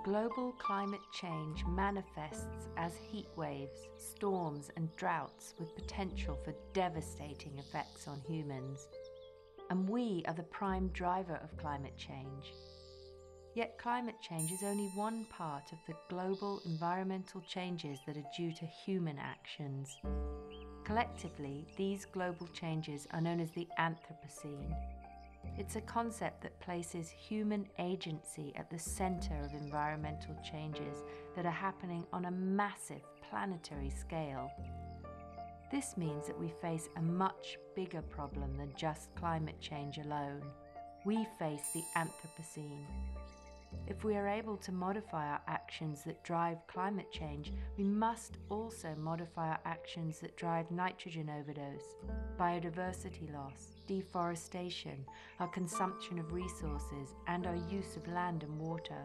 Global climate change manifests as heat waves, storms, and droughts with potential for devastating effects on humans. And we are the prime driver of climate change. Yet climate change is only one part of the global environmental changes that are due to human actions. Collectively, these global changes are known as the Anthropocene. It's a concept that places human agency at the center of environmental changes that are happening on a massive planetary scale. This means that we face a much bigger problem than just climate change alone. We face the Anthropocene. If we are able to modify our actions that drive climate change, we must also modify our actions that drive nitrogen overdose, biodiversity loss, deforestation, our consumption of resources, and our use of land and water.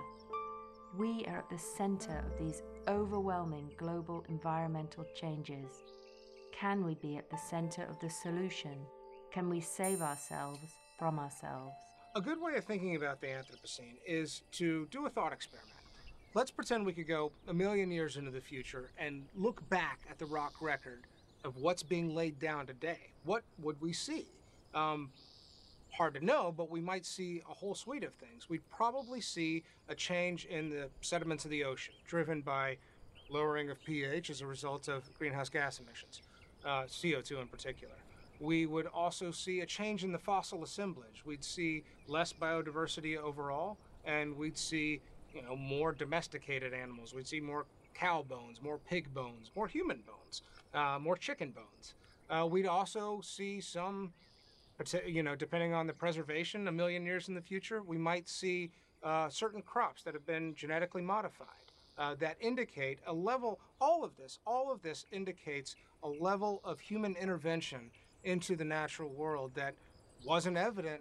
We are at the center of these overwhelming global environmental changes. Can we be at the center of the solution? Can we save ourselves from ourselves? A good way of thinking about the Anthropocene is to do a thought experiment. Let's pretend we could go 1,000,000 years into the future and look back at the rock record of what's being laid down today. What would we see? Hard to know, but we might see a whole suite of things. We'd probably see a change in the sediments of the ocean, driven by lowering of pH as a result of greenhouse gas emissions, CO2 in particular. We would also see a change in the fossil assemblage. We'd see less biodiversity overall, and we'd see, more domesticated animals. We'd see more cow bones, more pig bones, more human bones, more chicken bones. We'd also see some, depending on the preservation, 1,000,000 years in the future, we might see certain crops that have been genetically modified that indicate a level. All of this indicates a level of human intervention into the natural world that wasn't evident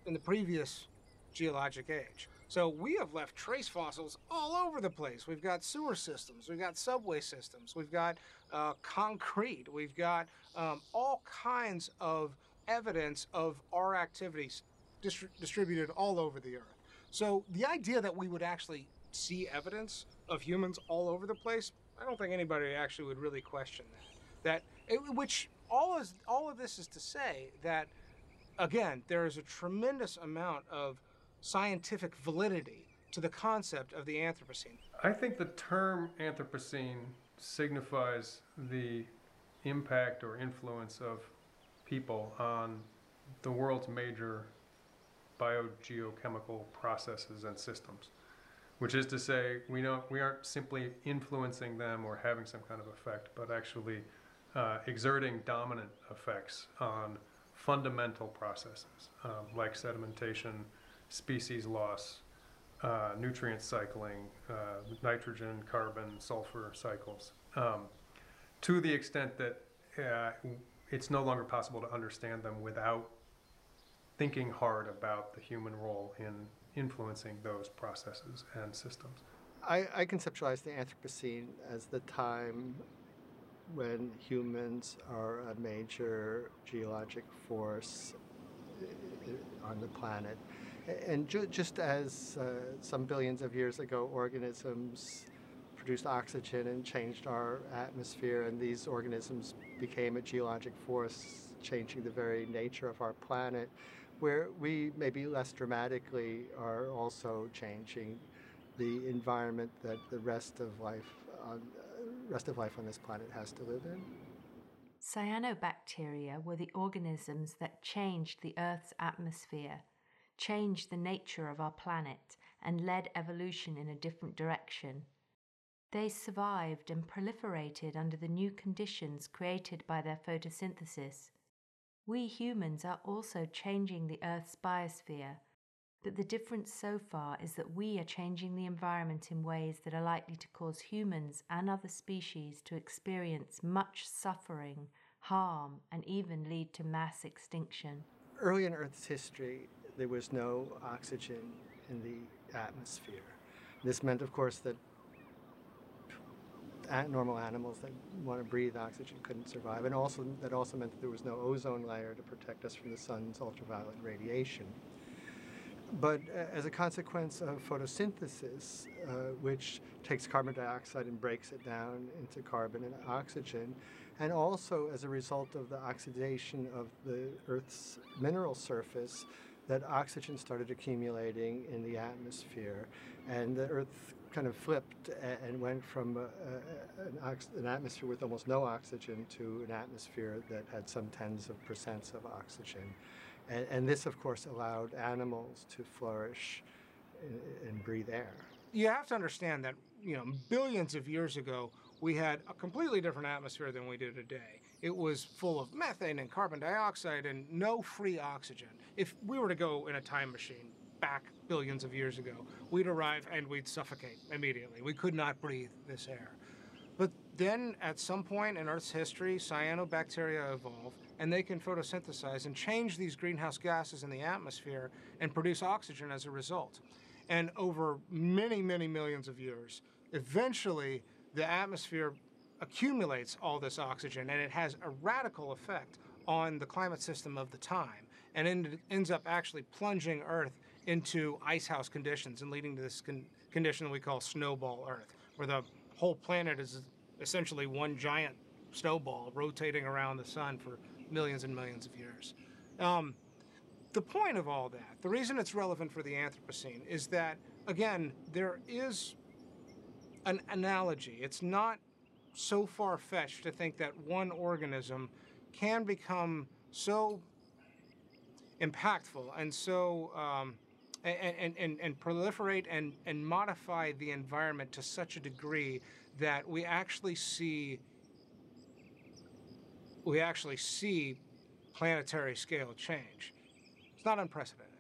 in the previous geologic age. So we have left trace fossils all over the place. We've got sewer systems, we've got subway systems, we've got concrete, we've got all kinds of evidence of our activities distributed all over the earth. So the idea that we would actually see evidence of humans all over the place, I don't think anybody actually would really question that. All of this is to say that, again, there is a tremendous amount of scientific validity to the concept of the Anthropocene. I think the term Anthropocene signifies the impact or influence of people on the world's major biogeochemical processes and systems, which is to say we aren't simply influencing them or having some kind of effect, but actually exerting dominant effects on fundamental processes like sedimentation, species loss, nutrient cycling, nitrogen, carbon, sulfur cycles, to the extent that it's no longer possible to understand them without thinking hard about the human role in influencing those processes and systems. I conceptualize the Anthropocene as the time when humans are a major geologic force on the planet. And just as some billions of years ago, organisms produced oxygen and changed our atmosphere, and these organisms became a geologic force, changing the very nature of our planet, where we maybe less dramatically are also changing the environment that the rest of life on this planet has to live in. Cyanobacteria were the organisms that changed the Earth's atmosphere, changed the nature of our planet, and led evolution in a different direction. They survived and proliferated under the new conditions created by their photosynthesis. We humans are also changing the Earth's biosphere, but the difference so far is that we are changing the environment in ways that are likely to cause humans and other species to experience much suffering, harm, and even lead to mass extinction. Early in Earth's history, there was no oxygen in the atmosphere. This meant, of course, that normal animals that want to breathe oxygen couldn't survive, and that also meant that there was no ozone layer to protect us from the sun's ultraviolet radiation. But as a consequence of photosynthesis, which takes carbon dioxide and breaks it down into carbon and oxygen, and also as a result of the oxidation of the Earth's mineral surface, that oxygen started accumulating in the atmosphere, and the Earth kind of flipped and went from an atmosphere with almost no oxygen to an atmosphere that had some tens of percents of oxygen. And this, of course, allowed animals to flourish and breathe air. You have to understand that, billions of years ago, we had a completely different atmosphere than we do today. It was full of methane and carbon dioxide and no free oxygen. If we were to go in a time machine back billions of years ago, we'd arrive and we'd suffocate immediately. We could not breathe this air. But then at some point in Earth's history, cyanobacteria evolved, and they can photosynthesize and change these greenhouse gases in the atmosphere and produce oxygen as a result. And over many, many millions of years, eventually the atmosphere accumulates all this oxygen, and it has a radical effect on the climate system of the time, and it ends up actually plunging Earth into icehouse conditions and leading to this condition we call snowball Earth, where the whole planet is essentially one giant snowball rotating around the sun for millions and millions of years. The point of all that, the reason it's relevant for the Anthropocene, is that, again, there is an analogy. It's not so far-fetched to think that one organism can become so impactful and so and proliferate and modify the environment to such a degree that we actually see planetary scale change. It's not unprecedented.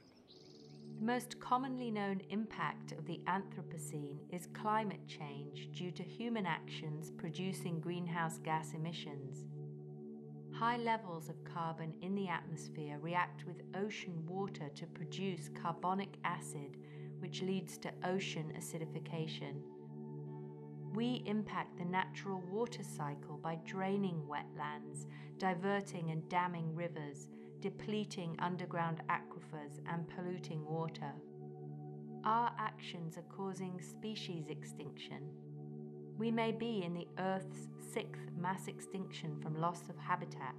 The most commonly known impact of the Anthropocene is climate change due to human actions producing greenhouse gas emissions. High levels of carbon in the atmosphere react with ocean water to produce carbonic acid, which leads to ocean acidification. We impact the natural water cycle by draining wetlands, diverting and damming rivers, depleting underground aquifers, and polluting water. Our actions are causing species extinction. We may be in the Earth's 6th mass extinction from loss of habitat,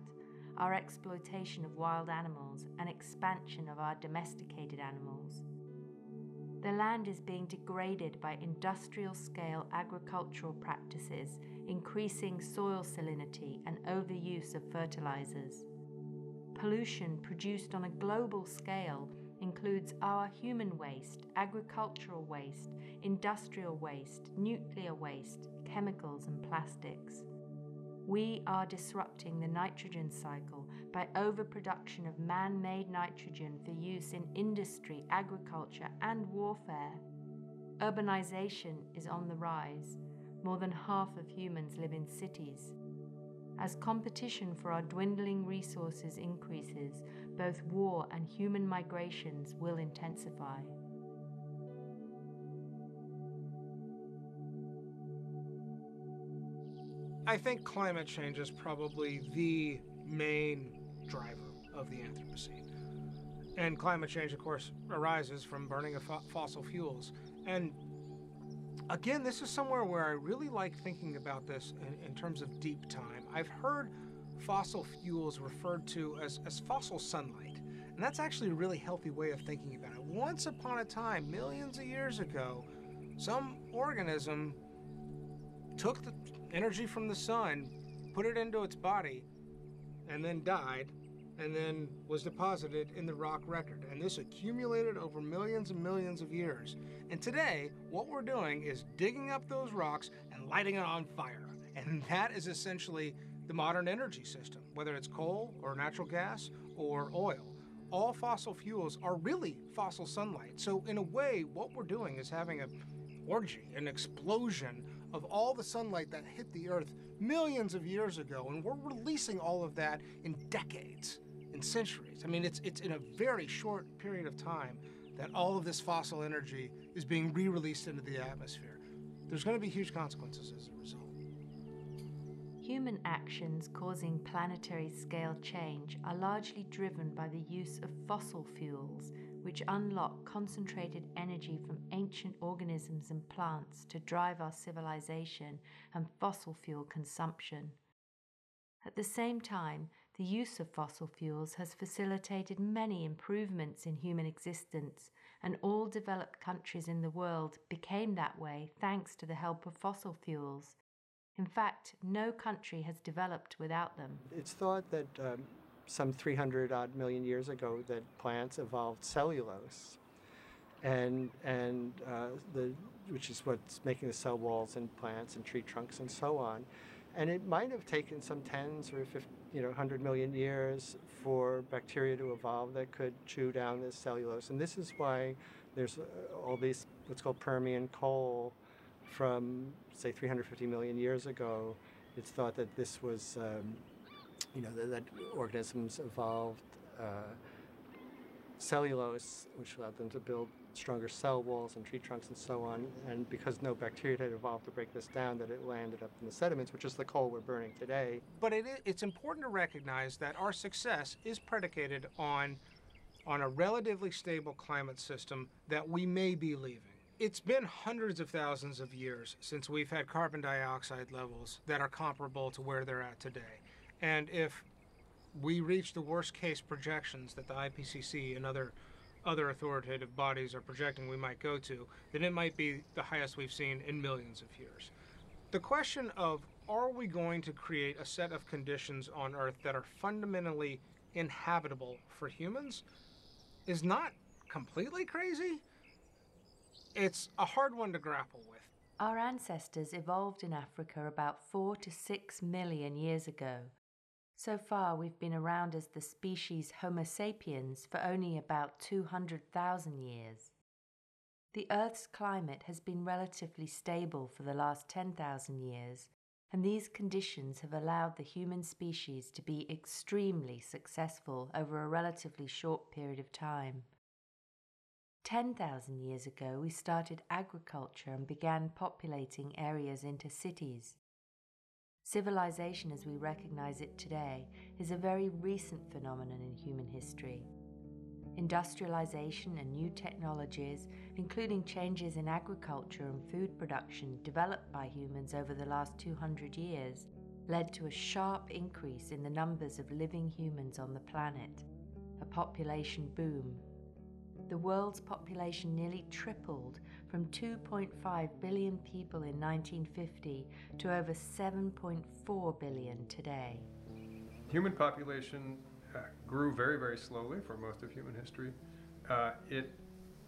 our exploitation of wild animals, and expansion of our domesticated animals. The land is being degraded by industrial-scale agricultural practices, increasing soil salinity and overuse of fertilizers. Pollution produced on a global scale includes our human waste, agricultural waste, industrial waste, nuclear waste, chemicals, and plastics. We are disrupting the nitrogen cycle by overproduction of man-made nitrogen for use in industry, agriculture, and warfare. Urbanization is on the rise. More than half of humans live in cities. As competition for our dwindling resources increases, both war and human migrations will intensify. I think climate change is probably the main driver of the Anthropocene. And climate change, of course, arises from burning of fossil fuels. And again, this is somewhere where I really like thinking about this in terms of deep time. I've heard fossil fuels referred to as fossil sunlight. And that's actually a really healthy way of thinking about it. Once upon a time, millions of years ago, some organism took the energy from the sun, put it into its body, and then died and then was deposited in the rock record. And this accumulated over millions and millions of years. And today, what we're doing is digging up those rocks and lighting it on fire. And that is essentially the modern energy system, whether it's coal or natural gas or oil. All fossil fuels are really fossil sunlight. So in a way, what we're doing is having an orgy, an explosion of all the sunlight that hit the Earth millions of years ago, and we're releasing all of that in decades, in centuries. I mean, it's in a very short period of time that all of this fossil energy is being re-released into the atmosphere. There's going to be huge consequences as a result. Human actions causing planetary scale change are largely driven by the use of fossil fuels, which unlock concentrated energy from ancient organisms and plants to drive our civilization and fossil fuel consumption. At the same time, the use of fossil fuels has facilitated many improvements in human existence, and all developed countries in the world became that way thanks to the help of fossil fuels. In fact, no country has developed without them. It's thought that some 300 odd million years ago that plants evolved cellulose, which is what's making the cell walls in plants and tree trunks and so on. And it might have taken some tens or 100 million years for bacteria to evolve that could chew down this cellulose. And this is why there's all these what's called Permian coal from, say, 350 million years ago. It's thought that this was, that organisms evolved cellulose, which allowed them to build stronger cell walls and tree trunks and so on. And because no bacteria had evolved to break this down, that it landed up in the sediments, which is the coal we're burning today. But it's important to recognize that our success is predicated on a relatively stable climate system that we may be leaving. It's been hundreds of thousands of years since we've had carbon dioxide levels that are comparable to where they're at today. And if we reach the worst case projections that the IPCC and other authoritative bodies are projecting we might go to, then it might be the highest we've seen in millions of years. The question of, are we going to create a set of conditions on Earth that are fundamentally inhabitable for humans is not completely crazy. It's a hard one to grapple with. Our ancestors evolved in Africa about 4 to 6 million years ago. So far, we've been around as the species Homo sapiens for only about 200,000 years. The Earth's climate has been relatively stable for the last 10,000 years, and these conditions have allowed the human species to be extremely successful over a relatively short period of time. 10,000 years ago, we started agriculture and began populating areas into cities. Civilization as we recognize it today is a very recent phenomenon in human history. Industrialization and new technologies, including changes in agriculture and food production developed by humans over the last 200 years, led to a sharp increase in the numbers of living humans on the planet, a population boom. The world's population nearly tripled from 2.5 billion people in 1950 to over 7.4 billion today. Human population grew very, very slowly for most of human history. It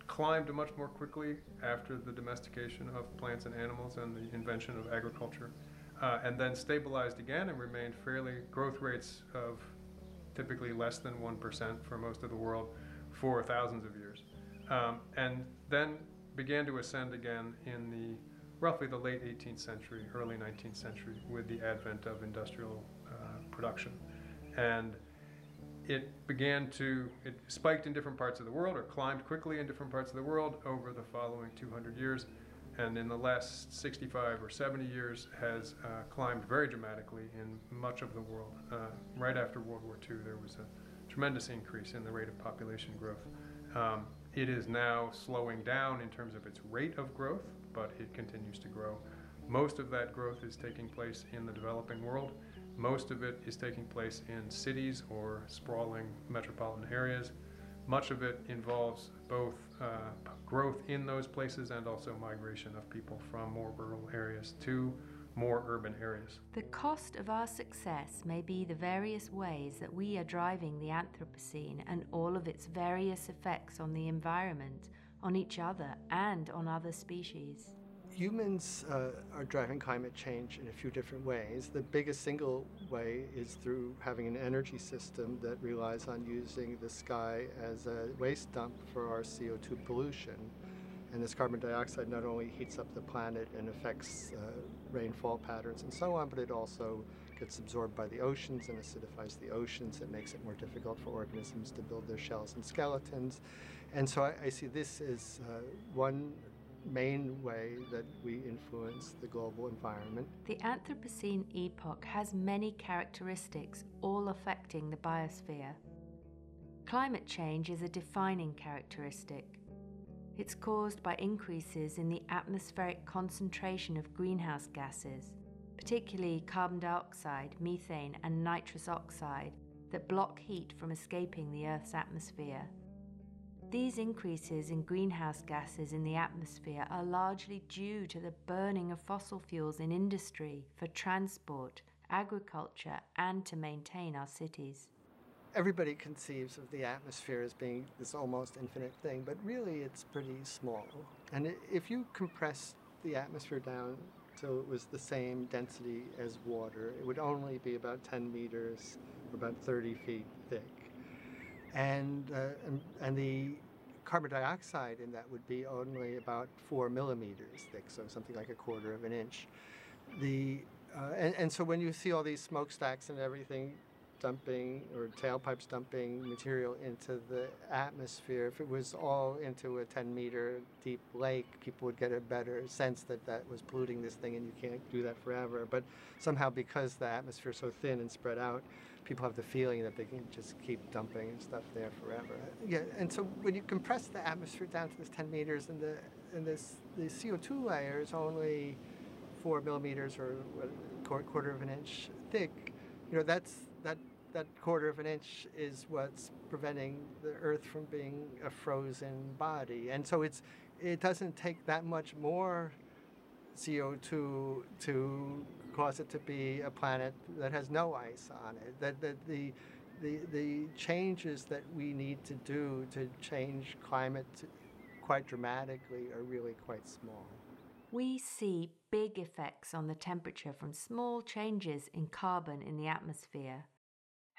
climbed much more quickly after the domestication of plants and animals and the invention of agriculture, and then stabilized again and remained fairly growth rates of typically less than 1% for most of the world for thousands of years, and then began to ascend again in roughly the late 18th century, early 19th century, with the advent of industrial production. And it spiked in different parts of the world, or climbed quickly in different parts of the world over the following 200 years, and in the last 65 or 70 years has climbed very dramatically in much of the world. Right after World War II, there was a tremendous increase in the rate of population growth. It is now slowing down in terms of its rate of growth, but it continues to grow. Most of that growth is taking place in the developing world. Most of it is taking place in cities or sprawling metropolitan areas. Much of it involves both growth in those places and also migration of people from more rural areas to more urban areas. The cost of our success may be the various ways that we are driving the Anthropocene and all of its various effects on the environment, on each other, and on other species. Humans are driving climate change in a few different ways. The biggest single way is through having an energy system that relies on using the sky as a waste dump for our CO2 pollution. And this carbon dioxide not only heats up the planet and affects rainfall patterns and so on, but it also gets absorbed by the oceans and acidifies the oceans. It makes it more difficult for organisms to build their shells and skeletons. And so I see this as one main way that we influence the global environment. The Anthropocene epoch has many characteristics, all affecting the biosphere. Climate change is a defining characteristic. It's caused by increases in the atmospheric concentration of greenhouse gases, particularly carbon dioxide, methane, and nitrous oxide, that block heat from escaping the Earth's atmosphere. These increases in greenhouse gases in the atmosphere are largely due to the burning of fossil fuels in industry, for transport, agriculture, and to maintain our cities. Everybody conceives of the atmosphere as being this almost infinite thing, but really it's pretty small. And if you compress the atmosphere down till it was the same density as water, it would only be about 10 meters or about 30 feet thick. And the carbon dioxide in that would be only about 4 millimeters thick, so something like 1/4 of an inch. And so when you see all these smokestacks and everything dumping, or tailpipes dumping material into the atmosphere, if it was all into a 10-meter deep lake, people would get a better sense that that was polluting this thing, and you can't do that forever. But somehow, because the atmosphere is so thin and spread out, people have the feeling that they can just keep dumping stuff there forever. Yeah, and so when you compress the atmosphere down to this 10 meters, and the CO2 layer is only 4 millimeters or 1/4 of an inch thick, that 1/4 of an inch is what's preventing the Earth from being a frozen body. And so it doesn't take that much more CO2 to cause it to be a planet that has no ice on it. That the changes that we need to do to change climate quite dramatically are really quite small. We see big effects on the temperature from small changes in carbon in the atmosphere.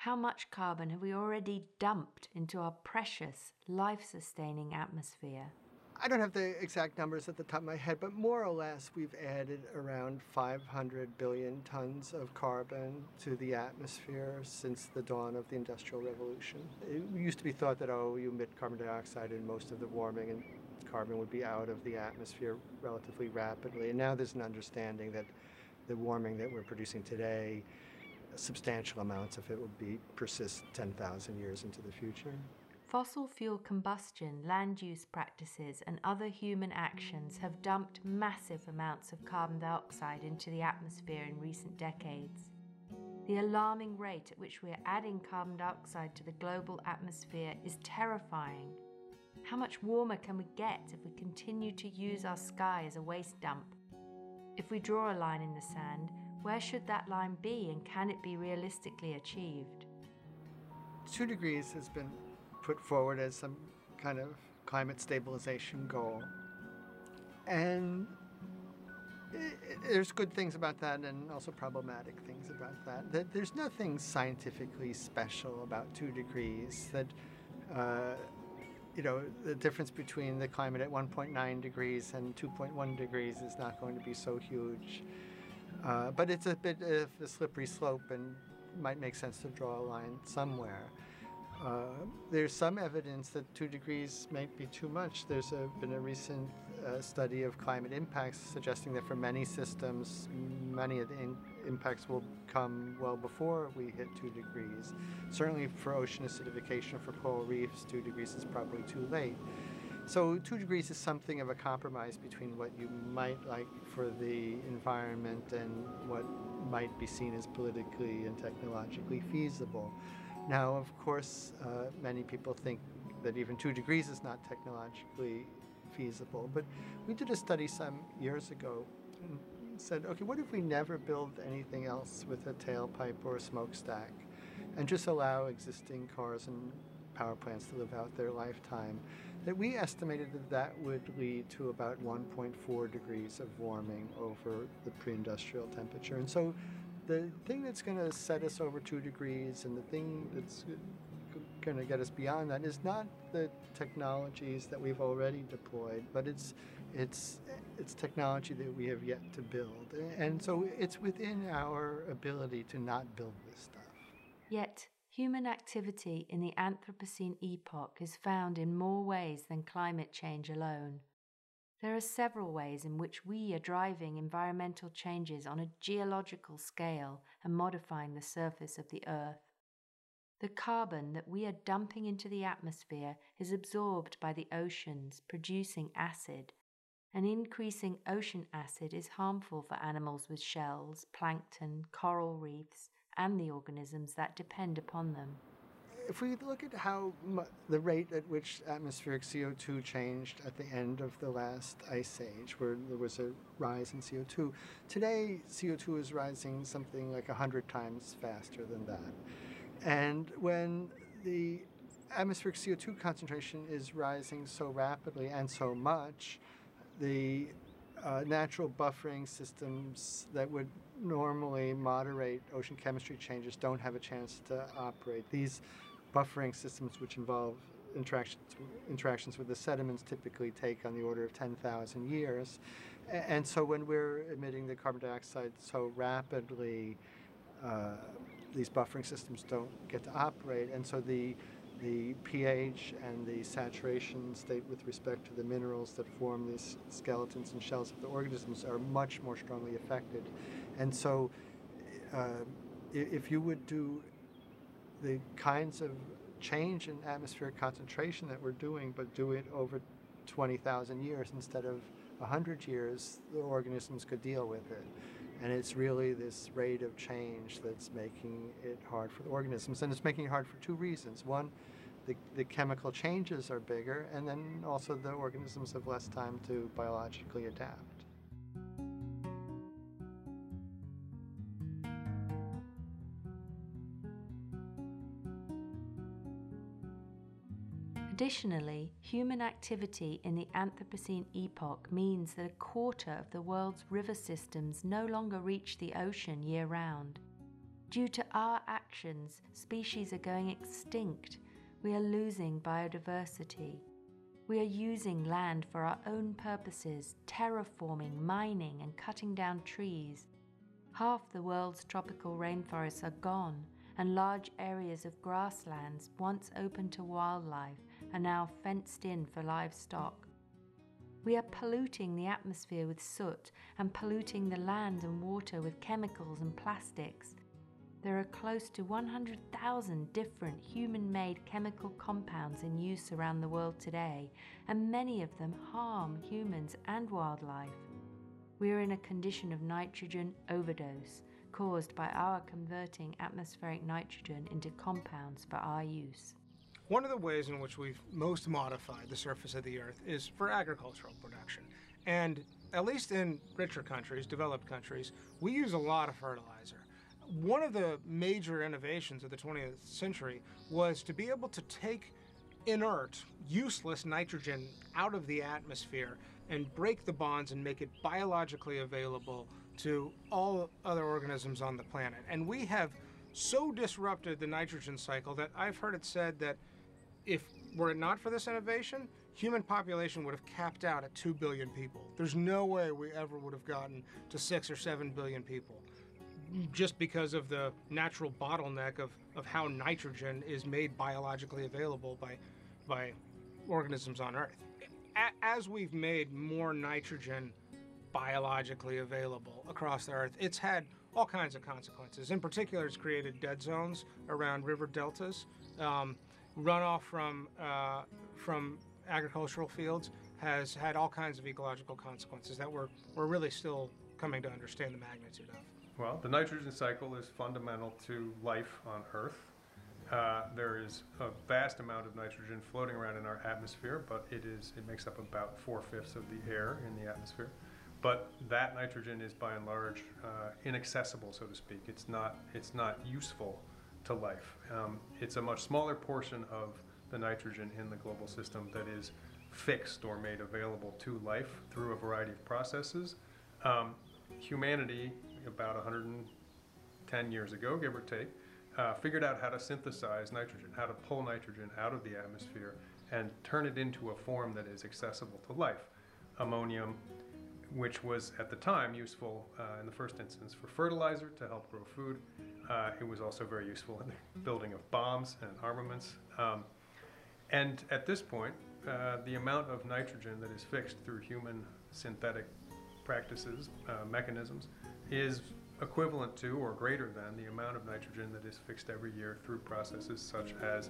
How much carbon have we already dumped into our precious, life-sustaining atmosphere? I don't have the exact numbers at the top of my head, but more or less we've added around 500 billion tons of carbon to the atmosphere since the dawn of the Industrial Revolution. It used to be thought that, you emit carbon dioxide and most of the warming and carbon would be out of the atmosphere relatively rapidly. And now there's an understanding that the warming that we're producing today, substantial amounts of it will persist 10,000 years into the future. Fossil fuel combustion, land use practices, and other human actions have dumped massive amounts of carbon dioxide into the atmosphere in recent decades. The alarming rate at which we are adding carbon dioxide to the global atmosphere is terrifying. How much warmer can we get if we continue to use our sky as a waste dump? If we draw a line in the sand, where should that line be, and can it be realistically achieved? 2 degrees has been put forward as some kind of climate stabilization goal. And there's good things about that and also problematic things about that. There's nothing scientifically special about 2 degrees. The difference between the climate at 1.9 degrees and 2.1 degrees is not going to be so huge. But it's a bit of a slippery slope, and might make sense to draw a line somewhere. There's some evidence that 2 degrees might be too much. There's been a recent study of climate impacts suggesting that for many systems, many of the impacts will come well before we hit 2 degrees. Certainly for ocean acidification, for coral reefs, 2 degrees is probably too late. So 2 degrees is something of a compromise between what you might like for the environment and what might be seen as politically and technologically feasible. Now, of course, many people think that even 2 degrees is not technologically feasible, but we did a study some years ago said, okay, what if we never build anything else with a tailpipe or a smokestack and just allow existing cars and power plants to live out their lifetime? That we estimated that would lead to about 1.4 degrees of warming over the pre-industrial temperature. And so the thing that's going to set us over 2 degrees and the thing that's going to get us beyond that is not the technologies that we've already deployed, but it's technology that we have yet to build. And so it's within our ability to not build this stuff. Yet, human activity in the Anthropocene epoch is found in more ways than climate change alone. There are several ways in which we are driving environmental changes on a geological scale and modifying the surface of the Earth. The carbon that we are dumping into the atmosphere is absorbed by the oceans, producing acid. And increasing ocean acid is harmful for animals with shells, plankton, coral reefs, and the organisms that depend upon them. If we look at how the rate at which atmospheric CO2 changed at the end of the last ice age, where there was a rise in CO2, today CO2 is rising something like 100 times faster than that. And when the atmospheric CO2 concentration is rising so rapidly and so much, the natural buffering systems that would normally moderate ocean chemistry changes don't have a chance to operate. These buffering systems, which involve interactions with the sediments, typically take on the order of 10,000 years. And so when we're emitting the carbon dioxide so rapidly, these buffering systems don't get to operate. And so the pH and the saturation state with respect to the minerals that form these skeletons and shells of the organisms are much more strongly affected. And so if you would do the kinds of change in atmospheric concentration that we're doing, but do it over 20,000 years instead of 100 years, the organisms could deal with it. And it's really this rate of change that's making it hard for the organisms. And it's making it hard for two reasons. One, the chemical changes are bigger, and then also the organisms have less time to biologically adapt. Additionally, human activity in the Anthropocene epoch means that a quarter of the world's river systems no longer reach the ocean year-round. Due to our actions, species are going extinct. We are losing biodiversity. We are using land for our own purposes, terraforming, mining, and cutting down trees. Half the world's tropical rainforests are gone, and large areas of grasslands, once open to wildlife, are now fenced in for livestock. We are polluting the atmosphere with soot and polluting the land and water with chemicals and plastics. There are close to 100,000 different human-made chemical compounds in use around the world today, and many of them harm humans and wildlife. We are in a condition of nitrogen overdose, caused by our converting atmospheric nitrogen into compounds for our use. One of the ways in which we've most modified the surface of the Earth is for agricultural production. And at least in richer countries, developed countries, we use a lot of fertilizer. One of the major innovations of the 20th century was to be able to take inert, useless nitrogen out of the atmosphere and break the bonds and make it biologically available to all other organisms on the planet. And we have so disrupted the nitrogen cycle that I've heard it said that if were it not for this innovation, human population would have capped out at 2 billion people. There's no way we ever would have gotten to 6 or 7 billion people, just because of the natural bottleneck of how nitrogen is made biologically available by organisms on Earth. As we've made more nitrogen biologically available across the Earth, it's had all kinds of consequences. In particular, it's created dead zones around river deltas. Runoff from agricultural fields has had all kinds of ecological consequences that we're really still coming to understand the magnitude of. Well, the nitrogen cycle is fundamental to life on Earth. There is a vast amount of nitrogen floating around in our atmosphere, but it makes up about 4/5 of the air in the atmosphere. But that nitrogen is by and large inaccessible, so to speak. It's not useful to life. It's a much smaller portion of the nitrogen in the global system that is fixed or made available to life through a variety of processes. Humanity, about 110 years ago, give or take, figured out how to synthesize nitrogen, how to pull nitrogen out of the atmosphere and turn it into a form that is accessible to life. Ammonium, which was at the time useful in the first instance for fertilizer to help grow food. It was also very useful in the building of bombs and armaments. And at this point, the amount of nitrogen that is fixed through human synthetic practices, mechanisms, is equivalent to or greater than the amount of nitrogen that is fixed every year through processes such as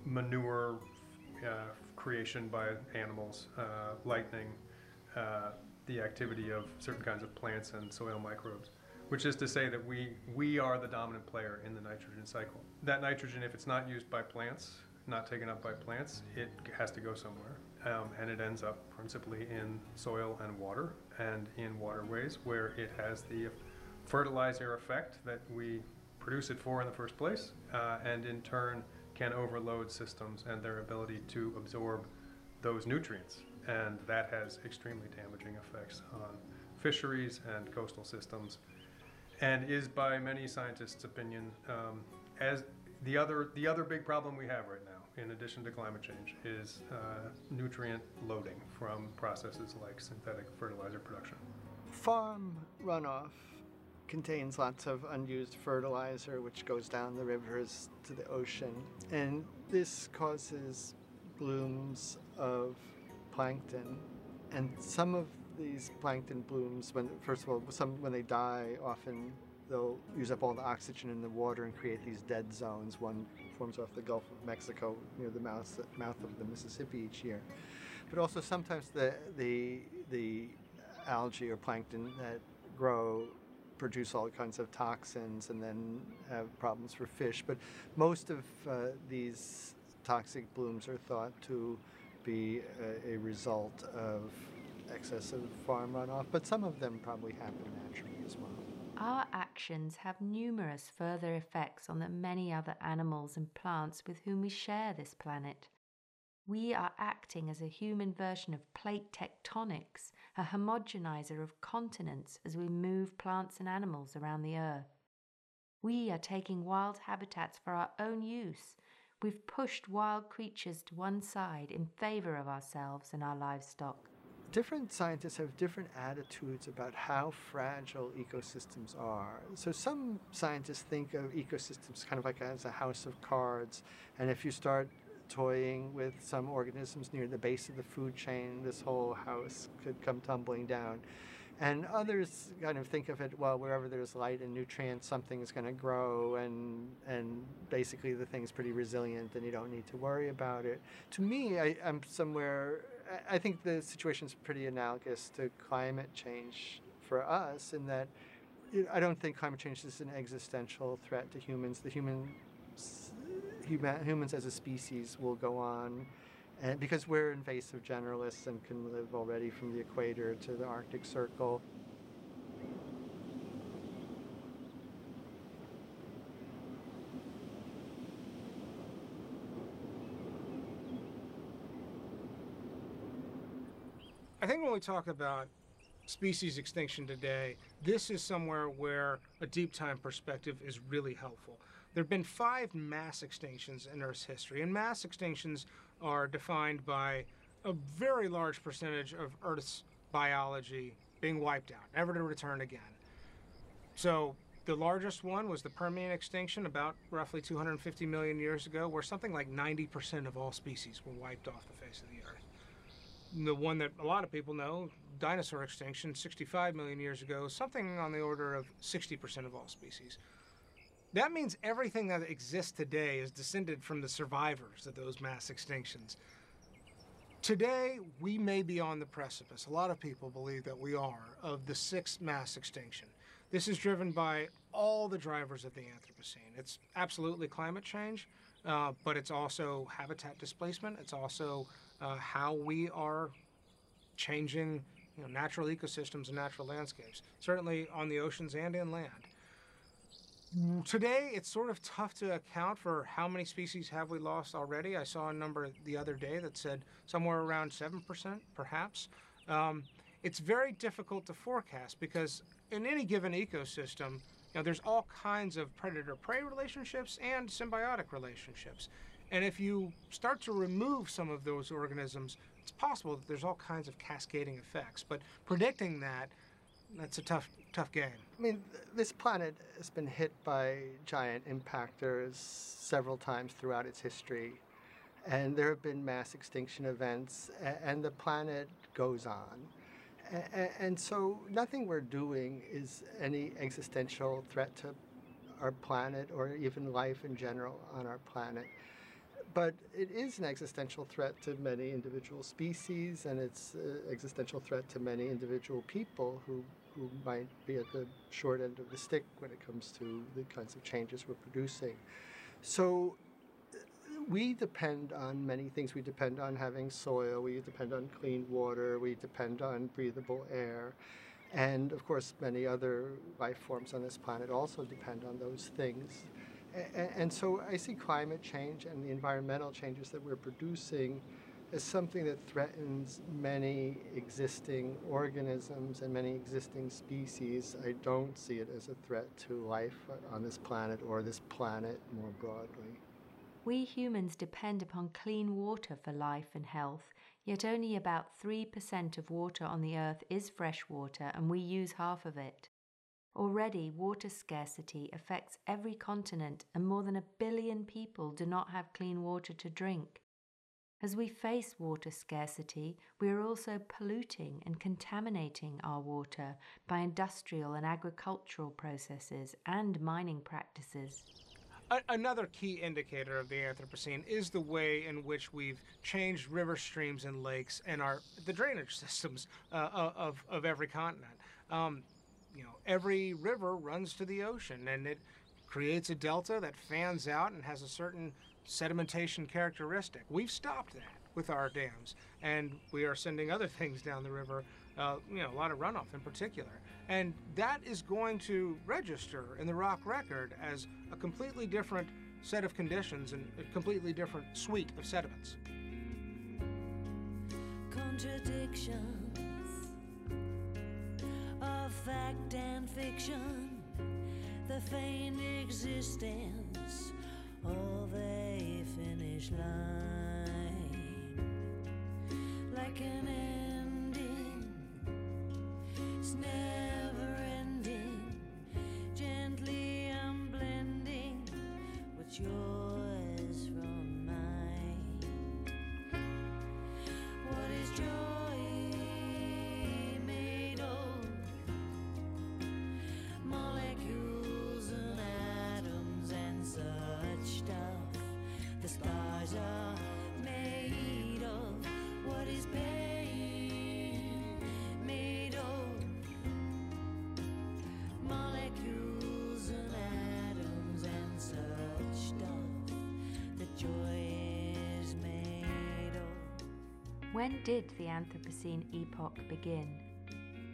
manure creation by animals, lightning, the activity of certain kinds of plants and soil microbes, which is to say that we are the dominant player in the nitrogen cycle. That nitrogen, if it's not used by plants, not taken up by plants, it has to go somewhere. And it ends up principally in soil and water and in waterways where it has the fertilizer effect that we produce it for in the first place, and in turn can overload systems and their ability to absorb those nutrients. And that has extremely damaging effects on fisheries and coastal systems, and is, by many scientists' opinion, as the other big problem we have right now, in addition to climate change, is nutrient loading from processes like synthetic fertilizer production. Farm runoff contains lots of unused fertilizer, which goes down the rivers to the ocean, and this causes blooms of plankton. And some of these plankton blooms, when they die, often they'll use up all the oxygen in the water and create these dead zones. One forms off the Gulf of Mexico near the mouth of the Mississippi each year. But also sometimes the algae or plankton that grow produce all kinds of toxins and then have problems for fish. But most of these toxic blooms are thought to be a result of excessive farm runoff, but some of them probably happen naturally as well. Our actions have numerous further effects on the many other animals and plants with whom we share this planet. We are acting as a human version of plate tectonics, a homogenizer of continents as we move plants and animals around the earth. We are taking wild habitats for our own use. We've pushed wild creatures to one side in favor of ourselves and our livestock. Different scientists have different attitudes about how fragile ecosystems are. So some scientists think of ecosystems kind of like as a house of cards, and if you start toying with some organisms near the base of the food chain, this whole house could come tumbling down. And others kind of think of it, well, wherever there's light and nutrients, something is going to grow, and basically the thing's pretty resilient and you don't need to worry about it. To me, I think the situation's pretty analogous to climate change for us in that I don't think climate change is an existential threat to humans. Humans as a species will go on, and because we're invasive generalists and can live already from the equator to the Arctic Circle. I think when we talk about species extinction today, this is somewhere where a deep time perspective is really helpful. There have been 5 mass extinctions in Earth's history, and mass extinctions are defined by a very large percentage of Earth's biology being wiped out, never to return again. So the largest one was the Permian extinction about roughly 250 million years ago, where something like 90% of all species were wiped off the face of the Earth. The one that a lot of people know, dinosaur extinction 65 million years ago, something on the order of 60% of all species. That means everything that exists today is descended from the survivors of those mass extinctions. Today, we may be on the precipice. A lot of people believe that we are, of the 6th mass extinction. This is driven by all the drivers of the Anthropocene. It's absolutely climate change, but it's also habitat displacement. It's also how we are changing natural ecosystems and natural landscapes, certainly on the oceans and inland. Today, it's sort of tough to account for how many species have we lost already. I saw a number the other day that said somewhere around 7%, perhaps. It's very difficult to forecast because in any given ecosystem, there's all kinds of predator-prey relationships and symbiotic relationships. And if you start to remove some of those organisms, it's possible that there's all kinds of cascading effects. But predicting that's a tough game. I mean, this planet has been hit by giant impactors several times throughout its history, and there have been mass extinction events, and the planet goes on. And so nothing we're doing is any existential threat to our planet or even life in general on our planet. But it is an existential threat to many individual species, and it's an existential threat to many individual people who might be at the short end of the stick when it comes to the kinds of changes we're producing. So we depend on many things. We depend on having soil, we depend on clean water, we depend on breathable air. And of course, many other life forms on this planet also depend on those things. And so I see climate change and the environmental changes that we're producing as something that threatens many existing organisms and many existing species. I don't see it as a threat to life on this planet or this planet more broadly. We humans depend upon clean water for life and health, yet only about 3% of water on the earth is fresh water, and we use half of it. Already, water scarcity affects every continent, and more than 1 billion people do not have clean water to drink. As we face water scarcity, we are also polluting and contaminating our water by industrial and agricultural processes and mining practices. Another key indicator of the Anthropocene is the way in which we've changed river streams and lakes and the drainage systems of every continent. Every river runs to the ocean, and it creates a delta that fans out and has a certain sedimentation characteristic. We've stopped that with our dams, and we are sending other things down the river, a lot of runoff in particular. And that is going to register in the rock record as a completely different set of conditions and a completely different suite of sediments. Contradictions of fact and fiction, the feigned existence of a finish line, like an ending, it's never ending, gently I'm blending what's yours from mine. What is joy made of? Molecules and atoms and such stuff. The stars are made of. What is pain made of? Molecules and atoms and such stuff. The joy is made of. When did the Anthropocene epoch begin?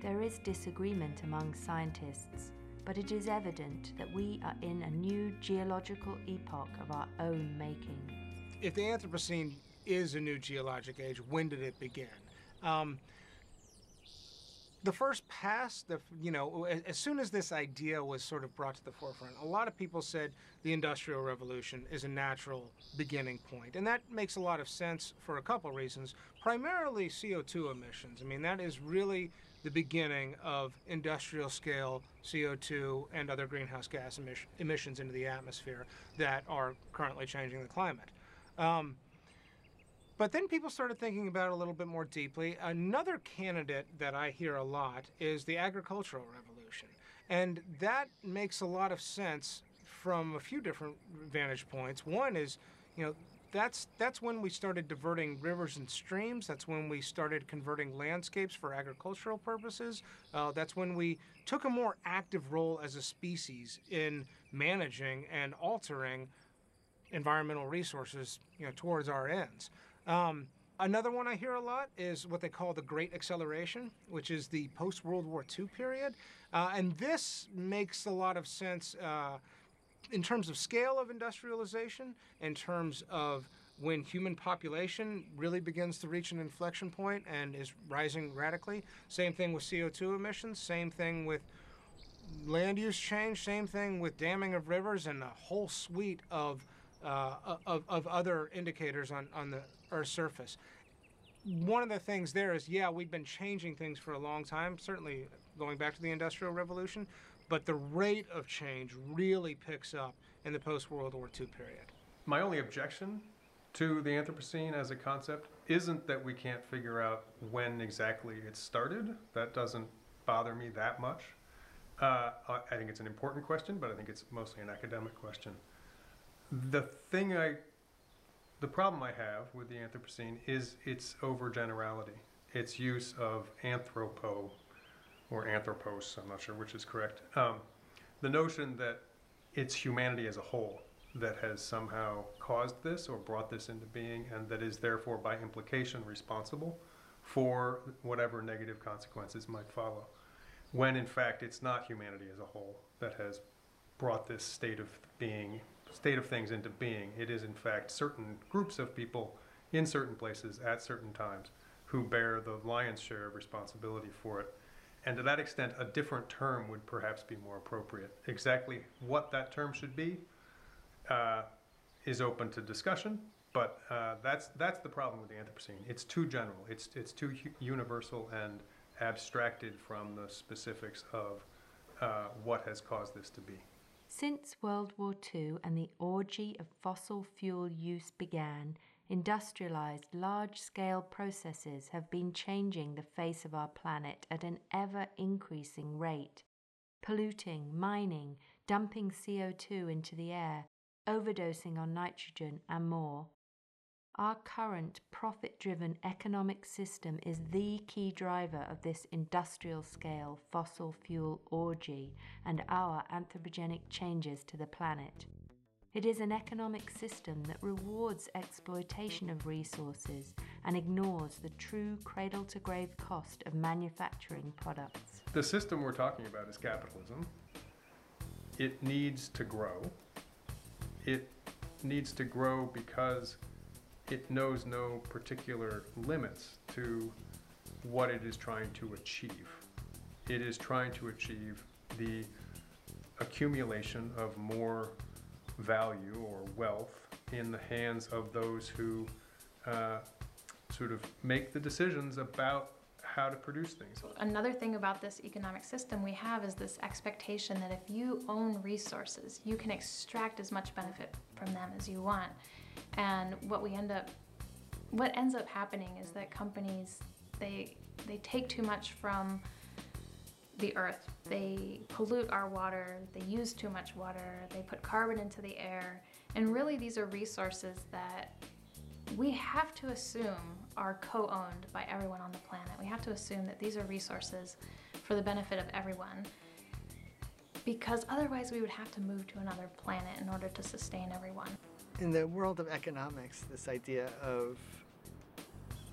There is disagreement among scientists, but it is evident that we are in a new geological epoch of our own making. If the Anthropocene is a new geologic age, when did it begin? The first pass, as soon as this idea was sort of brought to the forefront, a lot of people said the Industrial Revolution is a natural beginning point. And that makes a lot of sense for a couple reasons. Primarily CO2 emissions. I mean, that is really the beginning of industrial scale CO2 and other greenhouse gas emissions into the atmosphere that are currently changing the climate. But then people started thinking about it a little bit more deeply. Another candidate that I hear a lot is the agricultural revolution. And that makes a lot of sense from a few different vantage points. One is, that's when we started diverting rivers and streams. That's when we started converting landscapes for agricultural purposes. That's when we took a more active role as a species in managing and altering environmental resources, towards our ends. Another one I hear a lot is what they call the Great Acceleration, which is the post-World War II period. And this makes a lot of sense in terms of scale of industrialization, in terms of when human population really begins to reach an inflection point and is rising radically. Same thing with CO2 emissions, same thing with land use change, same thing with damming of rivers, and a whole suite of other indicators on the Earth's surface. One of the things there is, yeah, we've been changing things for a long time, certainly going back to the Industrial Revolution, but the rate of change really picks up in the post-World War II period. My only objection to the Anthropocene as a concept isn't that we can't figure out when exactly it started. That doesn't bother me that much. I think it's an important question, but I think it's mostly an academic question. The problem I have with the Anthropocene is its overgenerality, its use of anthropo or anthropos, I'm not sure which is correct. The notion that it's humanity as a whole that has somehow caused this or brought this into being, and that is therefore by implication responsible for whatever negative consequences might follow, when in fact it's not humanity as a whole that has brought this state of things into being. It is in fact certain groups of people in certain places at certain times who bear the lion's share of responsibility for it. And to that extent, a different term would perhaps be more appropriate. Exactly what that term should be is open to discussion, but that's the problem with the Anthropocene. It's too general. It's too universal and abstracted from the specifics of what has caused this to be. Since World War II and the orgy of fossil fuel use began, industrialized large-scale processes have been changing the face of our planet at an ever-increasing rate, polluting, mining, dumping CO2 into the air, overdosing on nitrogen, and more. Our current profit-driven economic system is the key driver of this industrial-scale fossil fuel orgy and our anthropogenic changes to the planet. It is an economic system that rewards exploitation of resources and ignores the true cradle-to-grave cost of manufacturing products. The system we're talking about is capitalism. It needs to grow. It needs to grow because it knows no particular limits to what it is trying to achieve. It is trying to achieve the accumulation of more value or wealth in the hands of those who sort of make the decisions about how to produce things. Another thing about this economic system we have is this expectation that if you own resources, you can extract as much benefit from them as you want. And what ends up happening is that companies, they take too much from the earth. They pollute our water, they use too much water, they put carbon into the air, and really these are resources that we have to assume are co-owned by everyone on the planet. We have to assume that these are resources for the benefit of everyone, because otherwise we would have to move to another planet in order to sustain everyone. In the world of economics, this idea of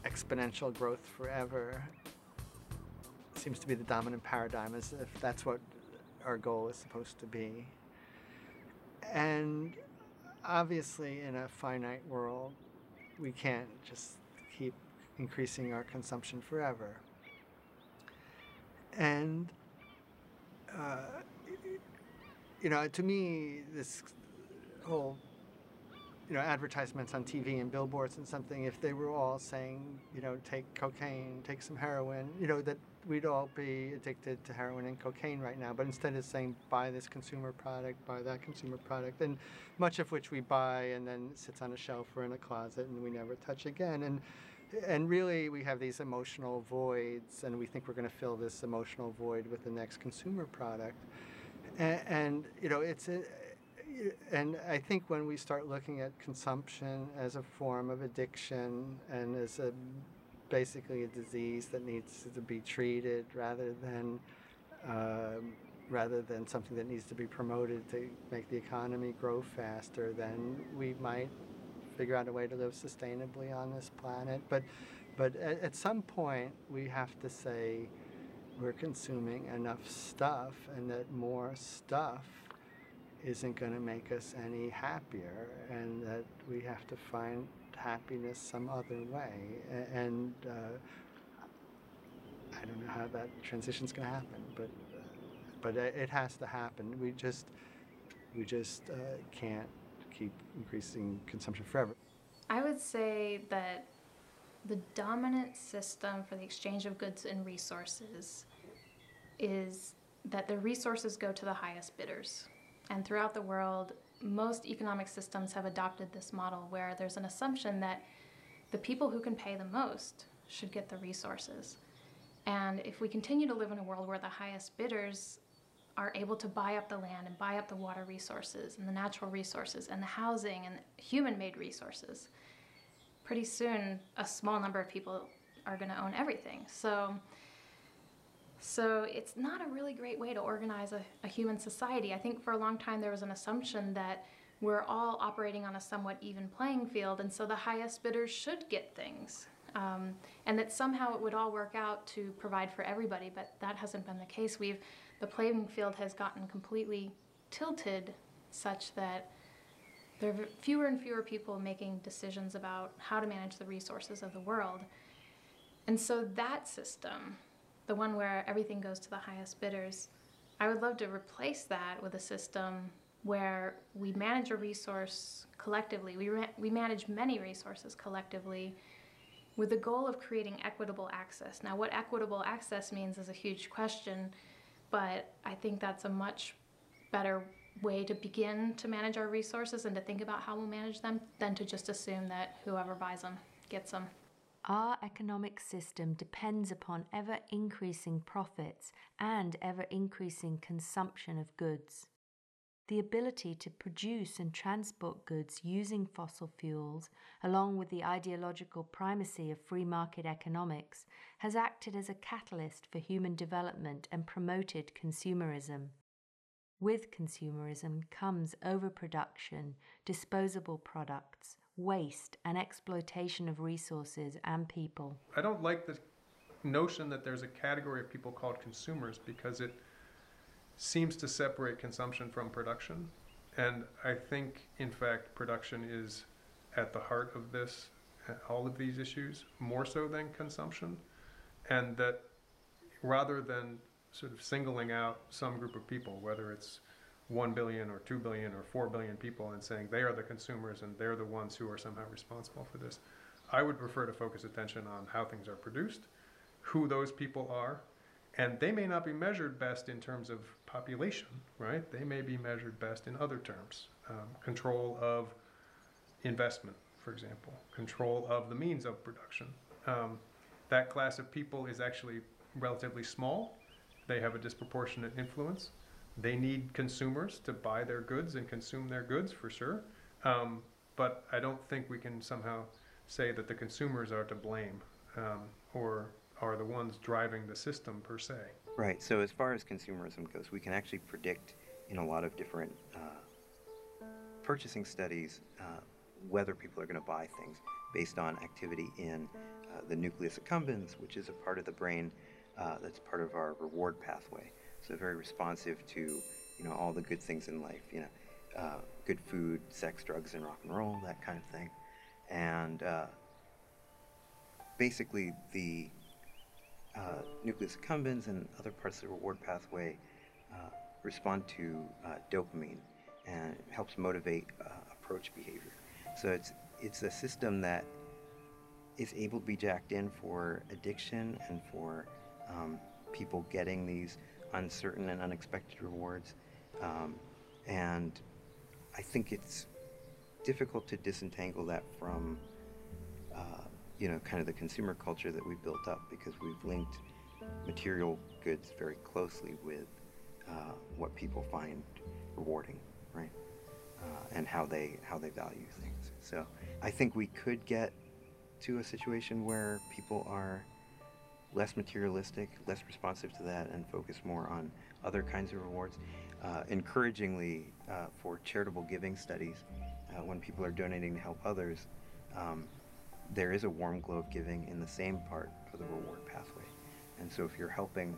exponential growth forever seems to be the dominant paradigm, as if that's what our goal is supposed to be. And obviously, in a finite world, we can't just keep increasing our consumption forever. And, to me, this whole advertisements on TV and billboards and something, if they were all saying, take cocaine, take some heroin, that we'd all be addicted to heroin and cocaine right now. But instead it's saying, buy this consumer product, buy that consumer product, and much of which we buy and then sits on a shelf or in a closet and we never touch again. And really we have these emotional voids, and we think we're going to fill this emotional void with the next consumer product. And I think when we start looking at consumption as a form of addiction and as basically a disease that needs to be treated rather than something that needs to be promoted to make the economy grow faster, then we might figure out a way to live sustainably on this planet. But at some point, we have to say we're consuming enough stuff, and that more stuff isn't going to make us any happier, and that we have to find happiness some other way. And I don't know how that transition's going to happen, but it has to happen. We just can't keep increasing consumption forever. I would say that the dominant system for the exchange of goods and resources is that the resources go to the highest bidders. And throughout the world, most economic systems have adopted this model where there's an assumption that the people who can pay the most should get the resources. And if we continue to live in a world where the highest bidders are able to buy up the land and buy up the water resources and the natural resources and the housing and human-made resources, pretty soon a small number of people are going to own everything. So it's not a really great way to organize a human society. I think for a long time there was an assumption that we're all operating on a somewhat even playing field, and so the highest bidders should get things. And that somehow it would all work out to provide for everybody, but that hasn't been the case. The playing field has gotten completely tilted such that there are fewer and fewer people making decisions about how to manage the resources of the world. And so that system, the one where everything goes to the highest bidders, I would love to replace that with a system where we manage a resource collectively. We manage many resources collectively with the goal of creating equitable access. Now, what equitable access means is a huge question, but I think that's a much better way to begin to manage our resources and to think about how we'll manage them than to just assume that whoever buys them gets them. Our economic system depends upon ever-increasing profits and ever-increasing consumption of goods. The ability to produce and transport goods using fossil fuels, along with the ideological primacy of free market economics, has acted as a catalyst for human development and promoted consumerism. With consumerism comes overproduction, disposable products, waste, and exploitation of resources and people. I don't like the notion that there's a category of people called consumers because it seems to separate consumption from production. And I think, in fact, production is at the heart of this, all of these issues, more so than consumption. And that rather than sort of singling out some group of people, whether it's 1 billion or 2 billion or 4 billion people, and saying they are the consumers and they're the ones who are somehow responsible for this, I would prefer to focus attention on how things are produced, who those people are, and they may not be measured best in terms of population, right? They may be measured best in other terms. Control of investment, for example, control of the means of production. That class of people is actually relatively small. They have a disproportionate influence. They need consumers to buy their goods and consume their goods, for sure. But I don't think we can somehow say that the consumers are to blame or are the ones driving the system per se. Right, so as far as consumerism goes, we can actually predict in a lot of different purchasing studies whether people are going to buy things based on activity in the nucleus accumbens, which is a part of the brain that's part of our reward pathway. So very responsive to, all the good things in life, good food, sex, drugs, and rock and roll, that kind of thing. And basically the nucleus accumbens and other parts of the reward pathway respond to dopamine, and it helps motivate approach behavior. So it's a system that is able to be jacked in for addiction and for people getting these uncertain and unexpected rewards. And I think it's difficult to disentangle that from kind of the consumer culture that we've built up, because we've linked material goods very closely with what people find rewarding, right? And how they value things. So I think we could get to a situation where people are less materialistic, less responsive to that, and focus more on other kinds of rewards. Encouragingly, for charitable giving studies, when people are donating to help others, there is a warm glow of giving in the same part of the reward pathway. And so if you're helping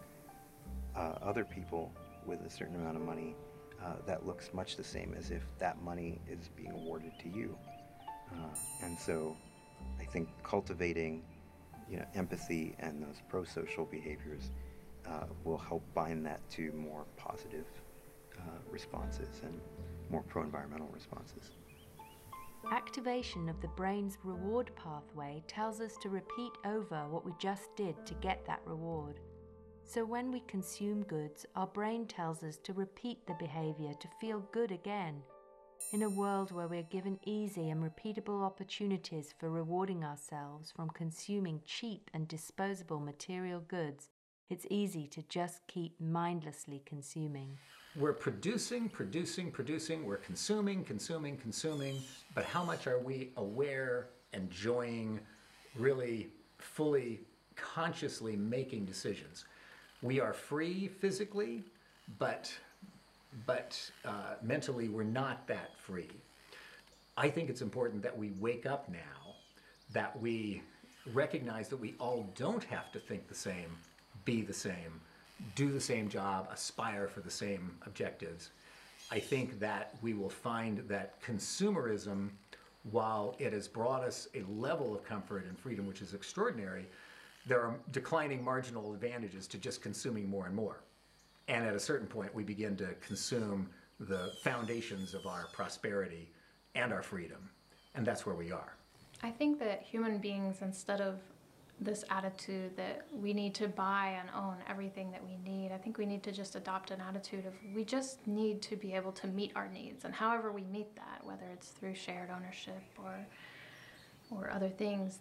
other people with a certain amount of money, that looks much the same as if that money is being awarded to you. And so I think cultivating empathy and those pro-social behaviors will help bind that to more positive responses and more pro-environmental responses. Activation of the brain's reward pathway tells us to repeat over what we just did to get that reward. So when we consume goods, our brain tells us to repeat the behavior to feel good again. In a world where we're given easy and repeatable opportunities for rewarding ourselves from consuming cheap and disposable material goods, it's easy to just keep mindlessly consuming. We're producing, we're consuming, but how much are we aware, enjoying, really fully, consciously making decisions? We are free physically, but mentally we're not that free. I think it's important that we wake up now, that we recognize that we all don't have to think the same, be the same, do the same job, aspire for the same objectives. I think that we will find that consumerism, while it has brought us a level of comfort and freedom which is extraordinary, there are declining marginal advantages to just consuming more and more. And at a certain point, we begin to consume the foundations of our prosperity and our freedom. And that's where we are. I think that human beings, instead of this attitude that we need to buy and own everything that we need, I think we need to just adopt an attitude of we just need to be able to meet our needs. And however we meet that, whether it's through shared ownership or other things,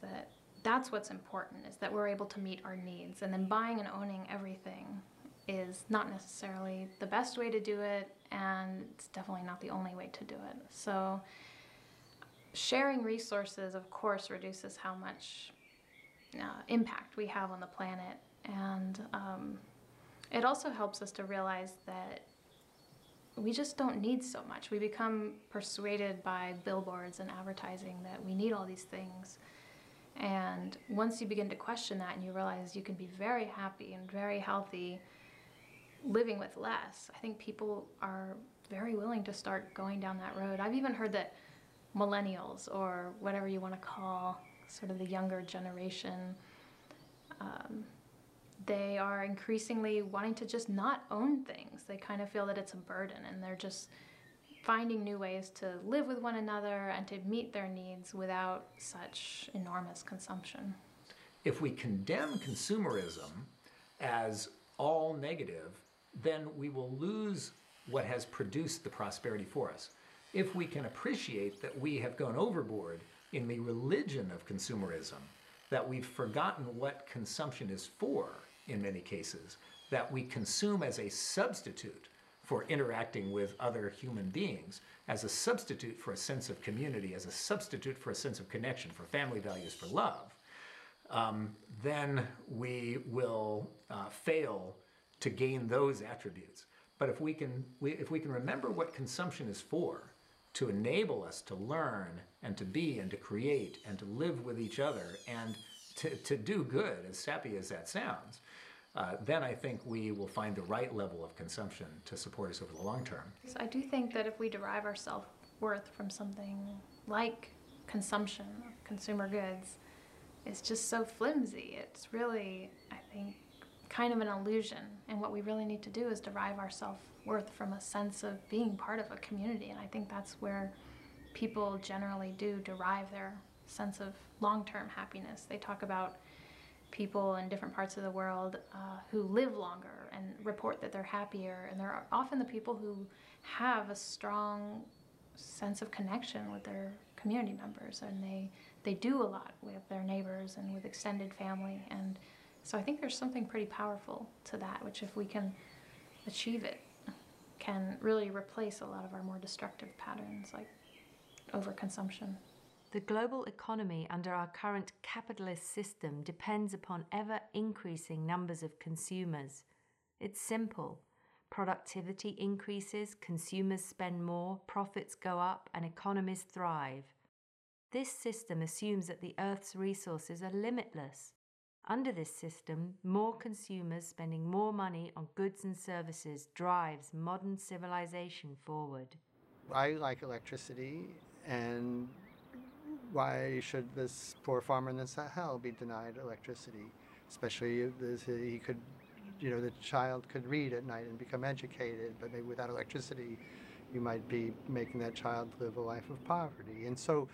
that's what's important, is that we're able to meet our needs. And then buying and owning everything is not necessarily the best way to do it, and it's definitely not the only way to do it. So sharing resources, of course, reduces how much impact we have on the planet, and it also helps us to realize that we just don't need so much. We become persuaded by billboards and advertising that we need all these things, and once you begin to question that and you realize you can be very happy and very healthy living with less, I think people are very willing to start going down that road. I've even heard that millennials, or whatever you want to call sort of the younger generation, they are increasingly wanting to just not own things. They kind of feel that it's a burden, and they're just finding new ways to live with one another and to meet their needs without such enormous consumption. If we condemn consumerism as all negative, then we will lose what has produced the prosperity for us. If we can appreciate that we have gone overboard in the religion of consumerism, that we've forgotten what consumption is for in many cases, that we consume as a substitute for interacting with other human beings, as a substitute for a sense of community, as a substitute for a sense of connection, for family values, for love, then we will fail to gain those attributes. But if we can remember what consumption is for, to enable us to learn and to be and to create and to live with each other and to do good, as sappy as that sounds, then I think we will find the right level of consumption to support us over the long term. So I do think that if we derive our self-worth from something like consumption of consumer goods, it's just so flimsy. It's really, I think, kind of an illusion. And what we really need to do is derive our self-worth from a sense of being part of a community. And I think that's where people generally do derive their sense of long-term happiness. They talk about people in different parts of the world who live longer and report that they're happier. And they're often the people who have a strong sense of connection with their community members, and they do a lot with their neighbors and with extended family. And so I think there's something pretty powerful to that, which if we can achieve it, can really replace a lot of our more destructive patterns like overconsumption. The global economy under our current capitalist system depends upon ever-increasing numbers of consumers. It's simple. Productivity increases, consumers spend more, profits go up, and economies thrive. This system assumes that the Earth's resources are limitless. Under this system, more consumers spending more money on goods and services drives modern civilization forward. I like electricity, and why should this poor farmer in the Sahel be denied electricity? Especially if he could, the child could read at night and become educated, but maybe without electricity, you might be making that child live a life of poverty. And so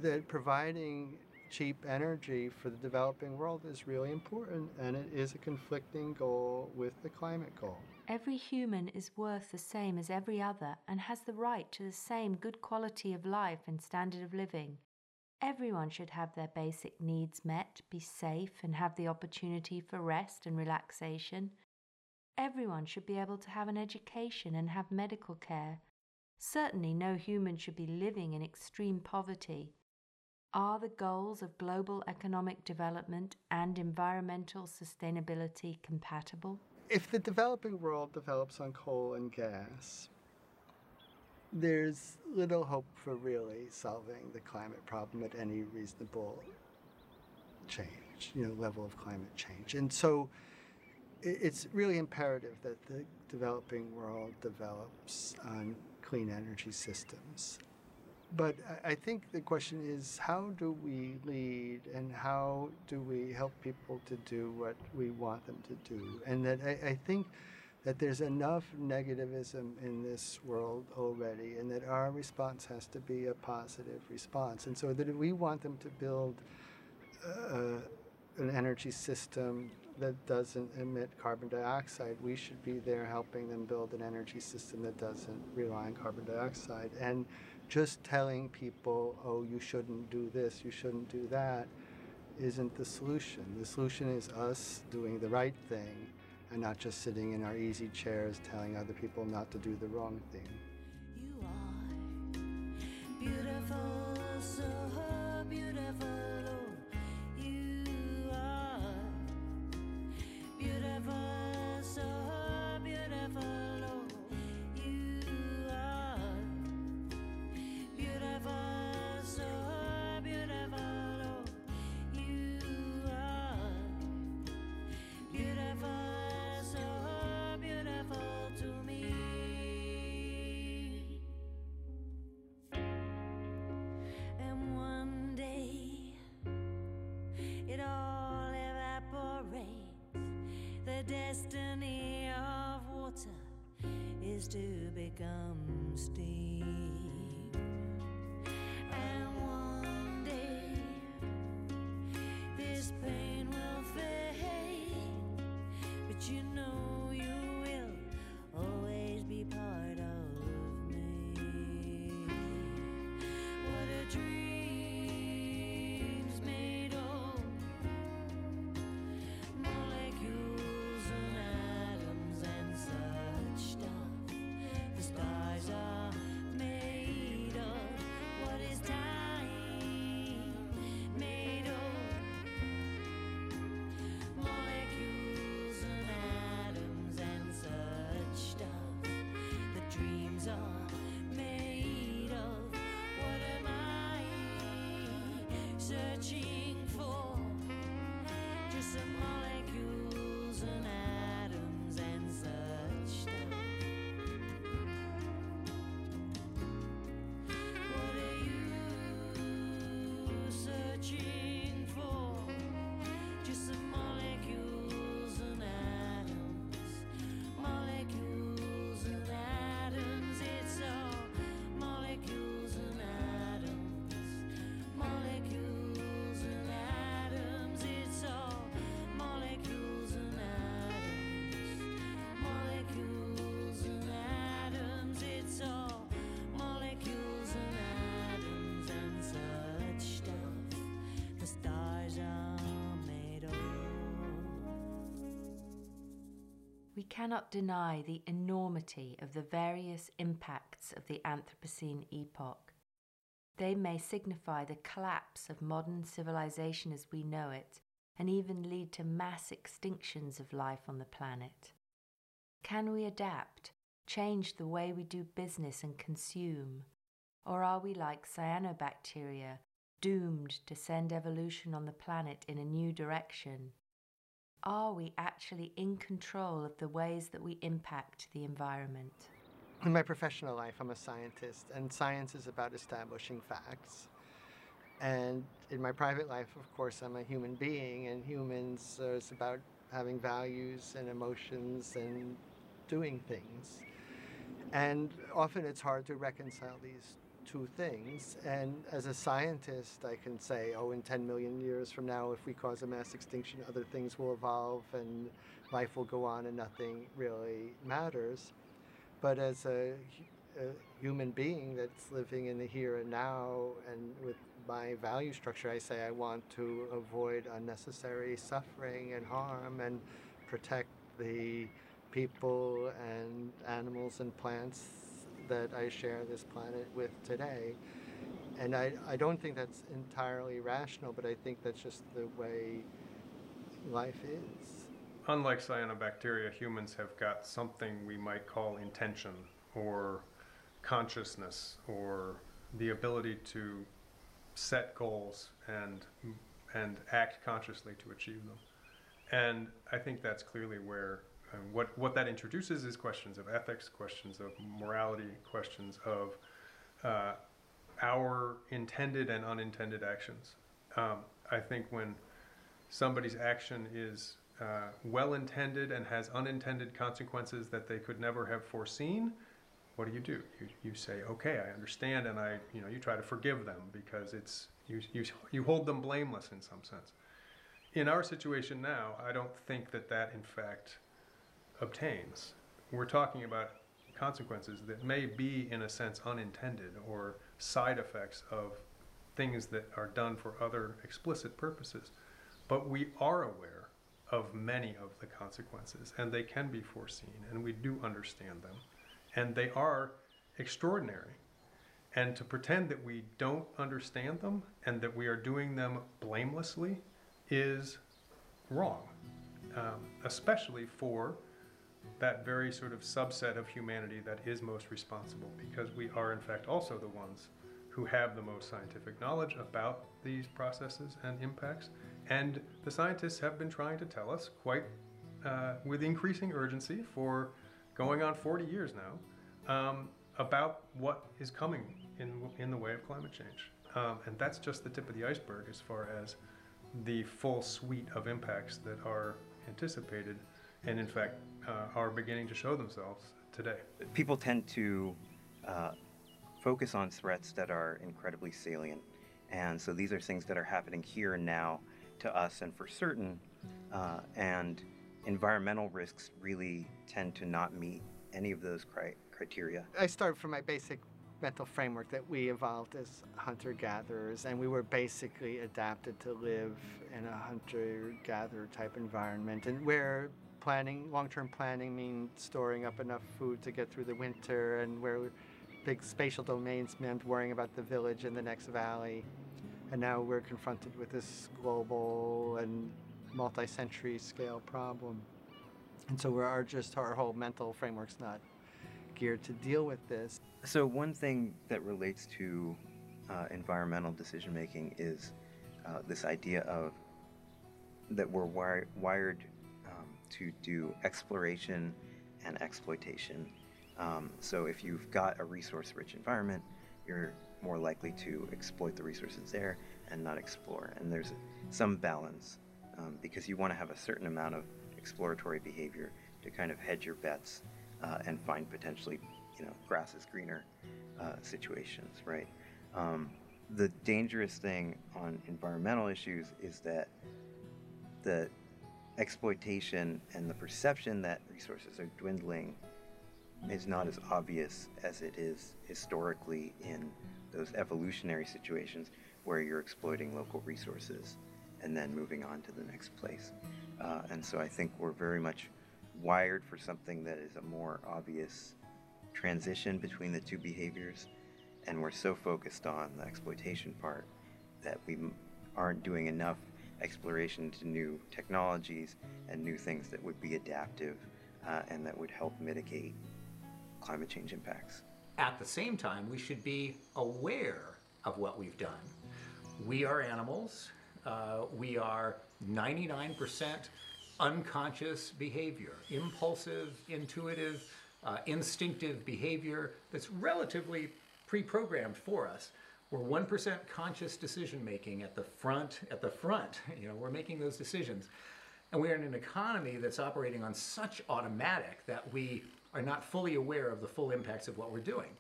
that providing cheap energy for the developing world is really important, and it is a conflicting goal with the climate goal. Every human is worth the same as every other and has the right to the same good quality of life and standard of living. Everyone should have their basic needs met, be safe, and have the opportunity for rest and relaxation. Everyone should be able to have an education and have medical care. Certainly no human should be living in extreme poverty. Are the goals of global economic development and environmental sustainability compatible? If the developing world develops on coal and gas, there's little hope for really solving the climate problem at any reasonable change, level of climate change. And so it's really imperative that the developing world develops on clean energy systems. But I think the question is, how do we lead, and how do we help people to do what we want them to do? And that I think that there's enough negativism in this world already, and that our response has to be a positive response. And so that if we want them to build an energy system that doesn't emit carbon dioxide, we should be there helping them build an energy system that doesn't rely on carbon dioxide. And just telling people, oh, you shouldn't do this, you shouldn't do that, isn't the solution. The solution is us doing the right thing and not just sitting in our easy chairs telling other people not to do the wrong thing. You are beautiful, so beautiful. You are beautiful, so beautiful. You are beautiful, so beautiful. You are beautiful. Destiny of water is to become steam, and one day this pain will fade, but you know you will always be part of me. What a dream's made of, molecules are made of. What is time made of? Molecules and atoms and such stuff. The dreams are made of. What am I searching for? Just some molecules and atoms and such stuff. We cannot deny the enormity of the various impacts of the Anthropocene epoch. They may signify the collapse of modern civilization as we know it, and even lead to mass extinctions of life on the planet. Can we adapt, change the way we do business and consume? Or are we like cyanobacteria, doomed to send evolution on the planet in a new direction? Are we actually in control of the ways that we impact the environment? In my professional life, I'm a scientist, and science is about establishing facts. And in my private life, of course, I'm a human being, and humans is about having values and emotions and doing things. And often it's hard to reconcile these two things. And as a scientist, I can say, oh, in 10 million years from now, if we cause a mass extinction, other things will evolve and life will go on and nothing really matters. But as a human being that's living in the here and now, and with my value structure, I say I want to avoid unnecessary suffering and harm and protect the people and animals and plants that I share this planet with today. And I don't think that's entirely rational, but I think that's just the way life is. Unlike cyanobacteria, humans have got something we might call intention or consciousness, or the ability to set goals and act consciously to achieve them. And I think that's clearly where what that introduces is questions of ethics, questions of morality, questions of our intended and unintended actions. I think when somebody's action is well-intended and has unintended consequences that they could never have foreseen, what do? You say, okay, I understand, and you try to forgive them because you hold them blameless in some sense. In our situation now, I don't think that in fact obtains. We're talking about consequences that may be, in a sense, unintended or side effects of things that are done for other explicit purposes. But we are aware of many of the consequences, and they can be foreseen, and we do understand them. And they are extraordinary. And to pretend that we don't understand them and that we are doing them blamelessly is wrong, especially for that very sort of subset of humanity that is most responsible, because we are in fact also the ones who have the most scientific knowledge about these processes and impacts. And the scientists have been trying to tell us quite with increasing urgency for going on 40 years now, about what is coming in the way of climate change. And that's just the tip of the iceberg as far as the full suite of impacts that are anticipated and in fact are beginning to show themselves today. People tend to focus on threats that are incredibly salient. And so these are things that are happening here and now to us and for certain. And environmental risks really tend to not meet any of those criteria. I start from my basic mental framework that we evolved as hunter-gatherers, and we were basically adapted to live in a hunter-gatherer type environment, and where long-term planning means storing up enough food to get through the winter, and where big spatial domains meant worrying about the village in the next valley. And now we're confronted with this global and multi-century scale problem. And so our whole mental framework's not geared to deal with this. So one thing that relates to environmental decision making is this idea of that we're wired to do exploration and exploitation. So if you've got a resource-rich environment, you're more likely to exploit the resources there and not explore. And there's some balance because you want to have a certain amount of exploratory behavior to kind of hedge your bets and find potentially, grass is greener situations, right? The dangerous thing on environmental issues is that the exploitation and the perception that resources are dwindling is not as obvious as it is historically in those evolutionary situations where you're exploiting local resources and then moving on to the next place. And so I think we're very much wired for something that is a more obvious transition between the two behaviors, and we're so focused on the exploitation part that we aren't doing enough exploration to new technologies and new things that would be adaptive and that would help mitigate climate change impacts. At the same time, we should be aware of what we've done. We are animals. We are 99% unconscious behavior, impulsive, intuitive, instinctive behavior that's relatively pre-programmed for us. We're 1% conscious decision making at the front, we're making those decisions. And we are in an economy that's operating on such automatic that we are not fully aware of the full impacts of what we're doing.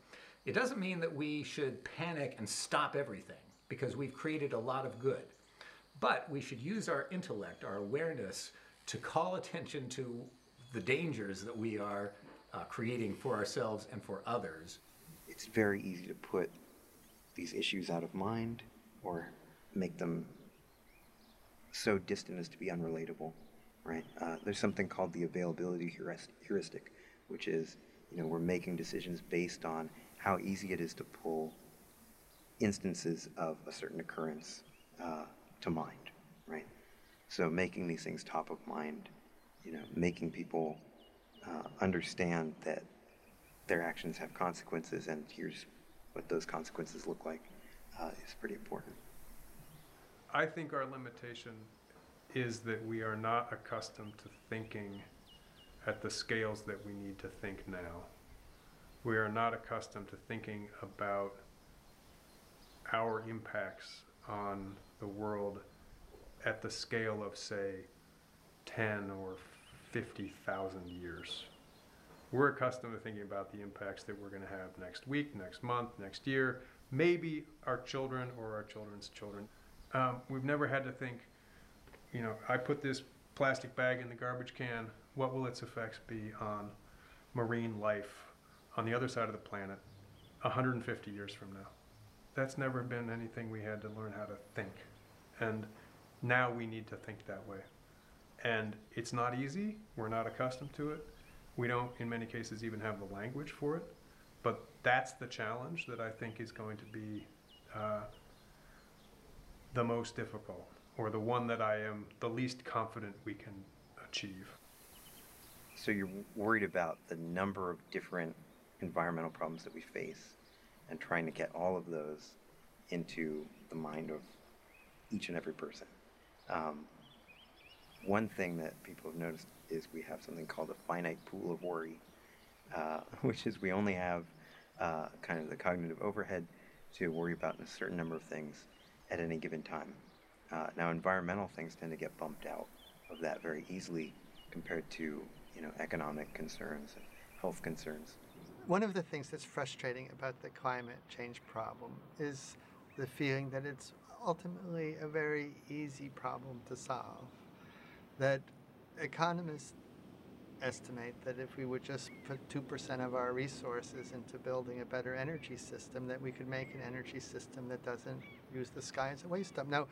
It doesn't mean that we should panic and stop everything, because we've created a lot of good. But we should use our intellect, our awareness, to call attention to the dangers that we are creating for ourselves and for others. It's very easy to put these issues out of mind or make them so distant as to be unrelatable, right? There's something called the availability heuristic, which is, we're making decisions based on how easy it is to pull instances of a certain occurrence to mind, right? So making these things top of mind, making people understand that their actions have consequences, and here's what those consequences look like, is pretty important. I think our limitation is that we are not accustomed to thinking at the scales that we need to think now. We are not accustomed to thinking about our impacts on the world at the scale of, say, 10 or 50,000 years. We're accustomed to thinking about the impacts that we're going to have next week, next month, next year, maybe our children or our children's children. We've never had to think, I put this plastic bag in the garbage can, what will its effects be on marine life on the other side of the planet 150 years from now? That's never been anything we had to learn how to think. And now we need to think that way. And it's not easy. We're not accustomed to it. We don't, in many cases, even have the language for it. But that's the challenge that I think is going to be the most difficult, or the one that I am the least confident we can achieve. So you're worried about the number of different environmental problems that we face and trying to get all of those into the mind of each and every person. One thing that people have noticed is we have something called a finite pool of worry, which is we only have kind of the cognitive overhead to worry about in a certain number of things at any given time. Now, environmental things tend to get bumped out of that very easily compared to, economic concerns and health concerns. One of the things that's frustrating about the climate change problem is the feeling that it's ultimately a very easy problem to solve. That economists estimate that if we would just put 2% of our resources into building a better energy system, that we could make an energy system that doesn't use the sky as a waste dump. Now,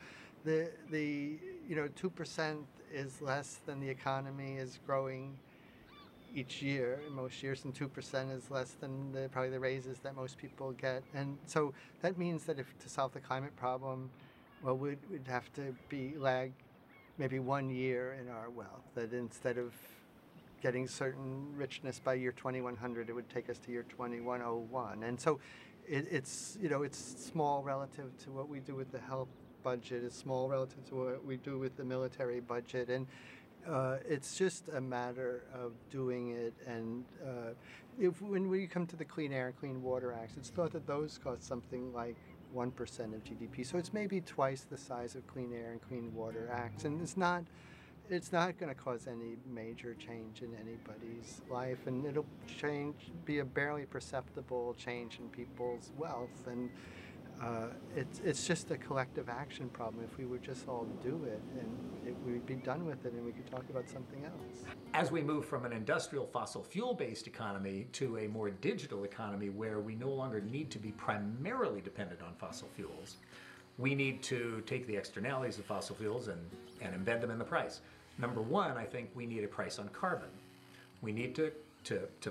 the 2% is less than the economy is growing each year, most years, and 2% is less than probably the raises that most people get. And so that means that if to solve the climate problem, well, we'd have to lag maybe 1 year in our wealth, that instead of getting certain richness by year 2100, it would take us to year 2101. And so it's small relative to what we do with the health budget. It's small relative to what we do with the military budget. And it's just a matter of doing it. And when we come to the Clean Air and Clean Water Acts, it's thought that those cost something like 1% of GDP. So it's maybe twice the size of Clean Air and Clean Water Acts. And it's not going to cause any major change in anybody's life, and it'll be a barely perceptible change in people's wealth. And it's just a collective action problem. If we would just all do it, and we'd be done with it, and we could talk about something else. As we move from an industrial fossil fuel-based economy to a more digital economy where we no longer need to be primarily dependent on fossil fuels, we need to take the externalities of fossil fuels and embed them in the price. Number one, I think we need a price on carbon. We need to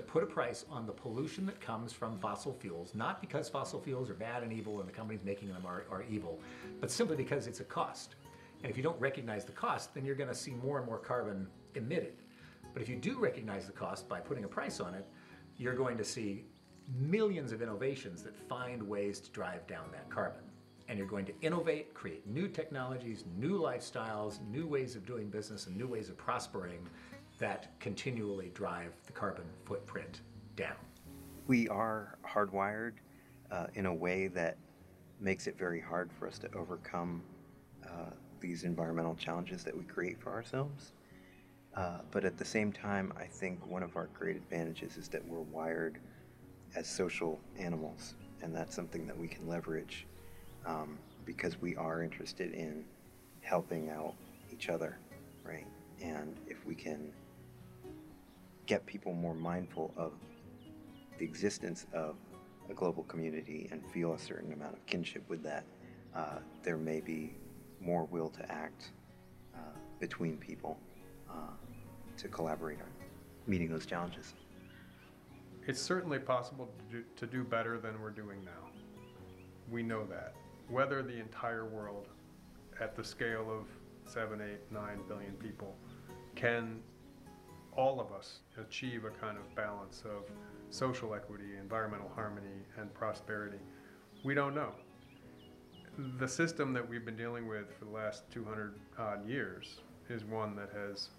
put a price on the pollution that comes from fossil fuels, not because fossil fuels are bad and evil and the companies making them are evil, but simply because it's a cost. And if you don't recognize the cost, then you're going to see more and more carbon emitted. But if you do recognize the cost by putting a price on it, you're going to see millions of innovations that find ways to drive down that carbon. And you're going to innovate, create new technologies, new lifestyles, new ways of doing business, and new ways of prospering that continually drive the carbon footprint down. We are hardwired in a way that makes it very hard for us to overcome these environmental challenges that we create for ourselves. But at the same time, I think one of our great advantages is that we're wired as social animals, and that's something that we can leverage because we are interested in helping out each other, right? And if we can get people more mindful of the existence of a global community and feel a certain amount of kinship with that, there may be more will to act between people to collaborate on meeting those challenges. It's certainly possible to do better than we're doing now. We know that. Whether the entire world at the scale of 7, 8, 9 billion people can all of us achieve a kind of balance of social equity, environmental harmony, and prosperity, we don't know. The system that we've been dealing with for the last 200 odd years is one that has,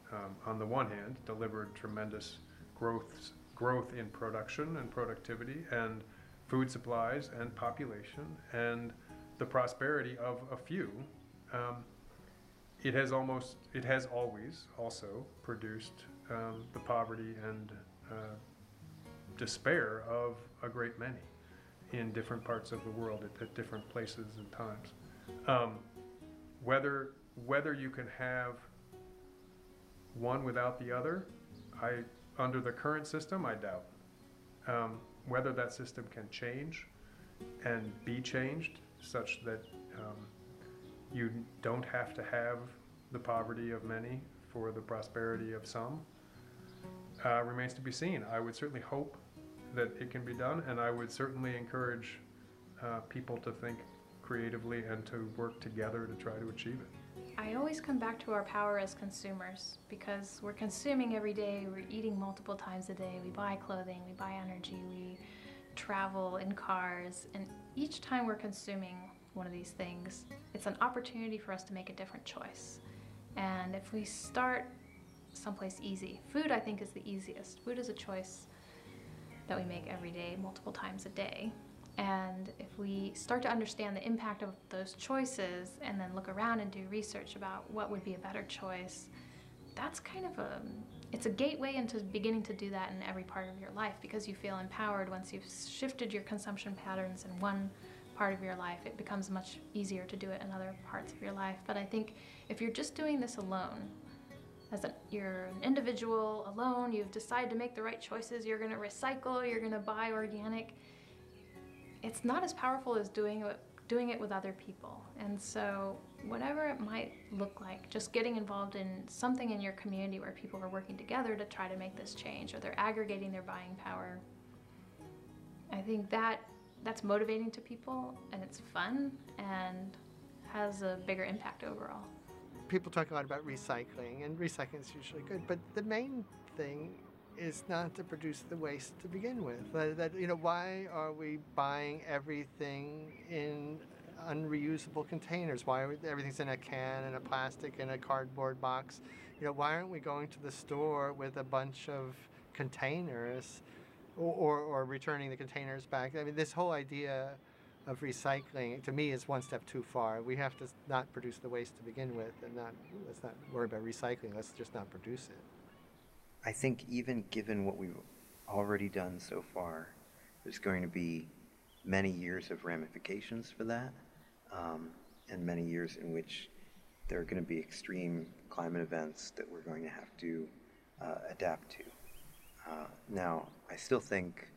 on the one hand, delivered tremendous growth in production and productivity and food supplies and population and the prosperity of a few. It has always also produced the poverty and despair of a great many in different parts of the world at different places and times. Whether you can have one without the other, under the current system, I doubt. Whether that system can change and be changed such that you don't have to have the poverty of many for the prosperity of some remains to be seen. I would certainly hope that it can be done, and I would certainly encourage people to think creatively and to work together to try to achieve it. I always come back to our power as consumers because we're consuming every day, we're eating multiple times a day, we buy clothing, we buy energy, we travel in cars, and each time we're consuming one of these things, it's an opportunity for us to make a different choice. And if we start someplace easy, food I think is the easiest. Food is a choice that we make every day, multiple times a day. And if we start to understand the impact of those choices and then look around and do research about what would be a better choice, that's kind of it's a gateway into beginning to do that in every part of your life because you feel empowered once you've shifted your consumption patterns in one part of your life. It becomes much easier to do it in other parts of your life. But I think if you're just doing this alone, you're an individual alone, you've decided to make the right choices, you're gonna recycle, you're gonna buy organic, it's not as powerful as doing it with other people. And so whatever it might look like, just getting involved in something in your community where people are working together to try to make this change, or they're aggregating their buying power, I think that's motivating to people, and it's fun, and has a bigger impact overall. People talk a lot about recycling, and recycling is usually good, but the main thing is not to produce the waste to begin with. Why are we buying everything in unreusable containers? Why are everything's in a can and a plastic and a cardboard box? Why aren't we going to the store with a bunch of containers or returning the containers back? I mean, this whole idea of recycling, to me, is one step too far. We have to not produce the waste to begin with, and let's not worry about recycling. Let's just not produce it. I think even given what we've already done so far, there's going to be many years of ramifications for that, and many years in which there are going to be extreme climate events that we're going to have to adapt to. Now, I still think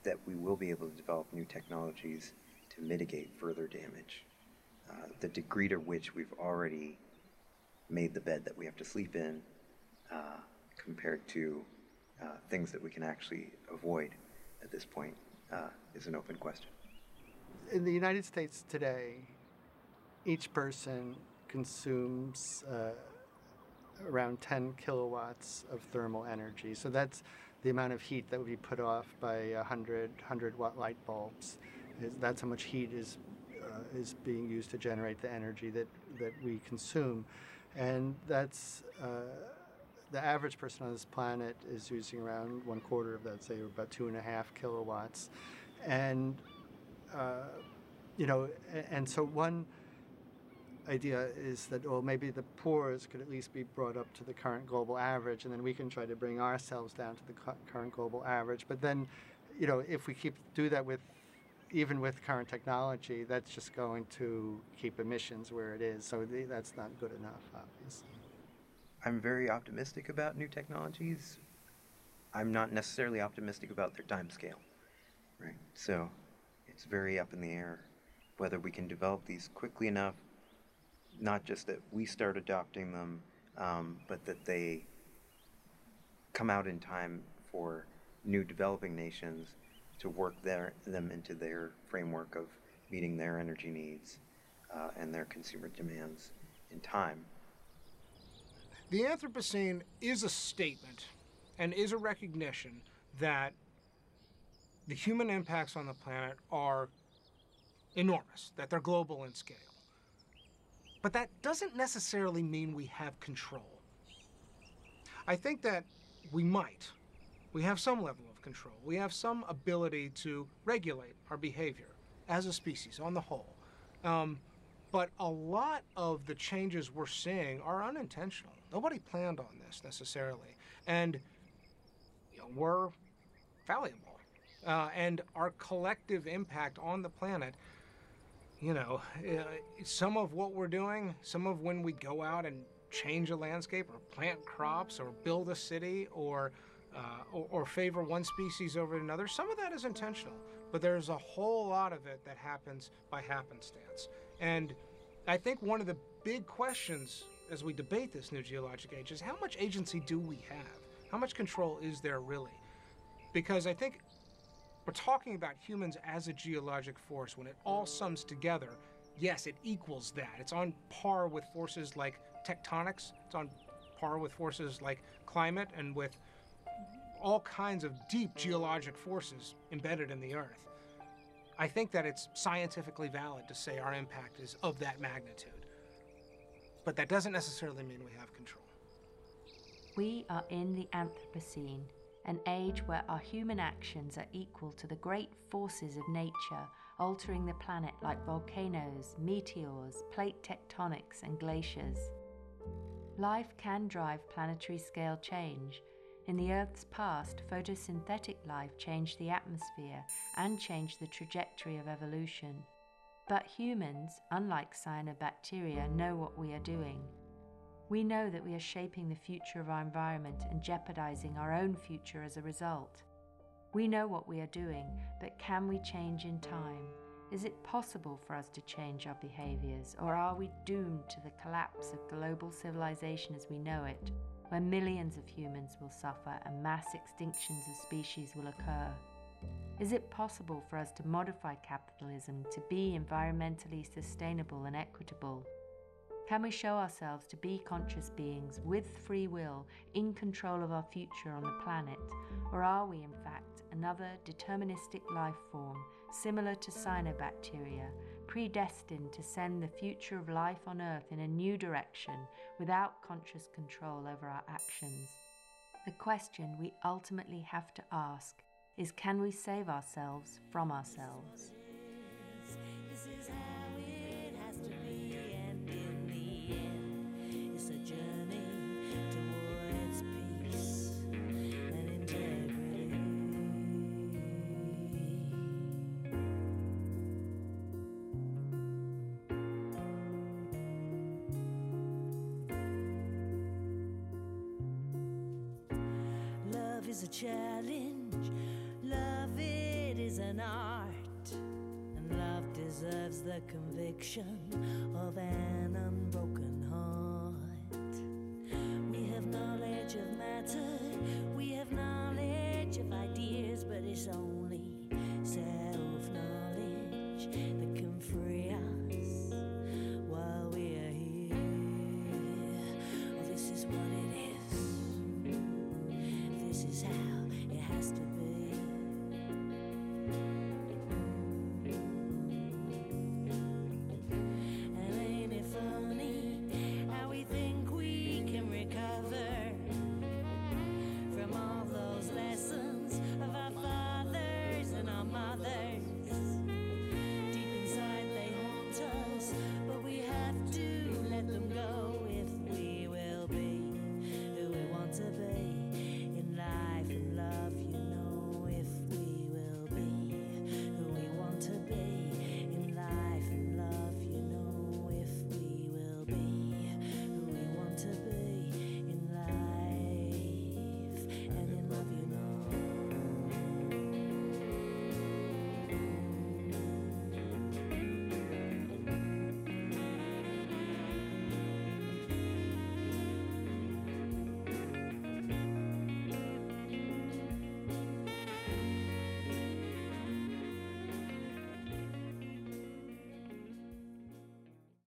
that we will be able to develop new technologies to mitigate further damage. The degree to which we've already made the bed that we have to sleep in compared to things that we can actually avoid at this point is an open question. In the United States today, each person consumes around 10 kilowatts of thermal energy. So that's the amount of heat that would be put off by 100 watt light bulbs. That's how much heat is being used to generate the energy that we consume. And that's the average person on this planet is using around 1/4 of that, say about 2.5 kilowatts. And, and so one idea is that, well, maybe the poor's could at least be brought up to the current global average, and then we can try to bring ourselves down to the current global average. But then, if we do that even with current technology, that's just going to keep emissions where it is. So that's not good enough, obviously. I'm very optimistic about new technologies. I'm not necessarily optimistic about their time scale, right? So it's very up in the air whether we can develop these quickly enough, not just that we start adopting them, but that they come out in time for new developing nations to work them into their framework of meeting their energy needs and their consumer demands in time. The Anthropocene is a statement and is a recognition that the human impacts on the planet are enormous, that they're global in scale. But that doesn't necessarily mean we have control. I think that we might. We have some level of control. We have some ability to regulate our behavior as a species on the whole. But a lot of the changes we're seeing are unintentional. Nobody planned on this necessarily. And we're fallible. And our collective impact on the planet, some of what we're doing, some of when we go out and change a landscape or plant crops or build a city or favor one species over another, some of that is intentional. But there's a whole lot of it that happens by happenstance. And I think one of the big questions as we debate this new geologic age is how much agency do we have? How much control is there really? Because I think we're talking about humans as a geologic force. When it all sums together, yes, it equals that. It's on par with forces like tectonics. It's on par with forces like climate and with all kinds of deep geologic forces embedded in the Earth. I think that it's scientifically valid to say our impact is of that magnitude. But that doesn't necessarily mean we have control. We are in the Anthropocene, an age where our human actions are equal to the great forces of nature, altering the planet like volcanoes, meteors, plate tectonics, and glaciers. Life can drive planetary scale change. In the Earth's past, photosynthetic life changed the atmosphere and changed the trajectory of evolution. But humans, unlike cyanobacteria, know what we are doing. We know that we are shaping the future of our environment and jeopardizing our own future as a result. We know what we are doing, but can we change in time? Is it possible for us to change our behaviors, or are we doomed to the collapse of global civilization as we know it, where millions of humans will suffer and mass extinctions of species will occur? Is it possible for us to modify capitalism to be environmentally sustainable and equitable? Can we show ourselves to be conscious beings with free will in control of our future on the planet, or are we in fact another deterministic life form similar to cyanobacteria, predestined to send the future of life on Earth in a new direction without conscious control over our actions? The question we ultimately have to ask is, can we save ourselves from ourselves? This is how it has to be, and in the end, it's a journey towards peace and integrity. Love is a challenge. Love, it is an art, and love deserves the conviction of an unbroken heart. We have knowledge of matter, we have knowledge of ideas, but it's only self-knowledge that can free us while we are here. Oh, this is what it this is how it has to be. And ain't it funny how we think we can recover from all those lessons of our fathers and our mothers? Deep inside they haunt us, but we have to let them go if we will be who we want to be in life and love, you know, if we will be who we want to be in life and love, you know, if we will be who we want to be.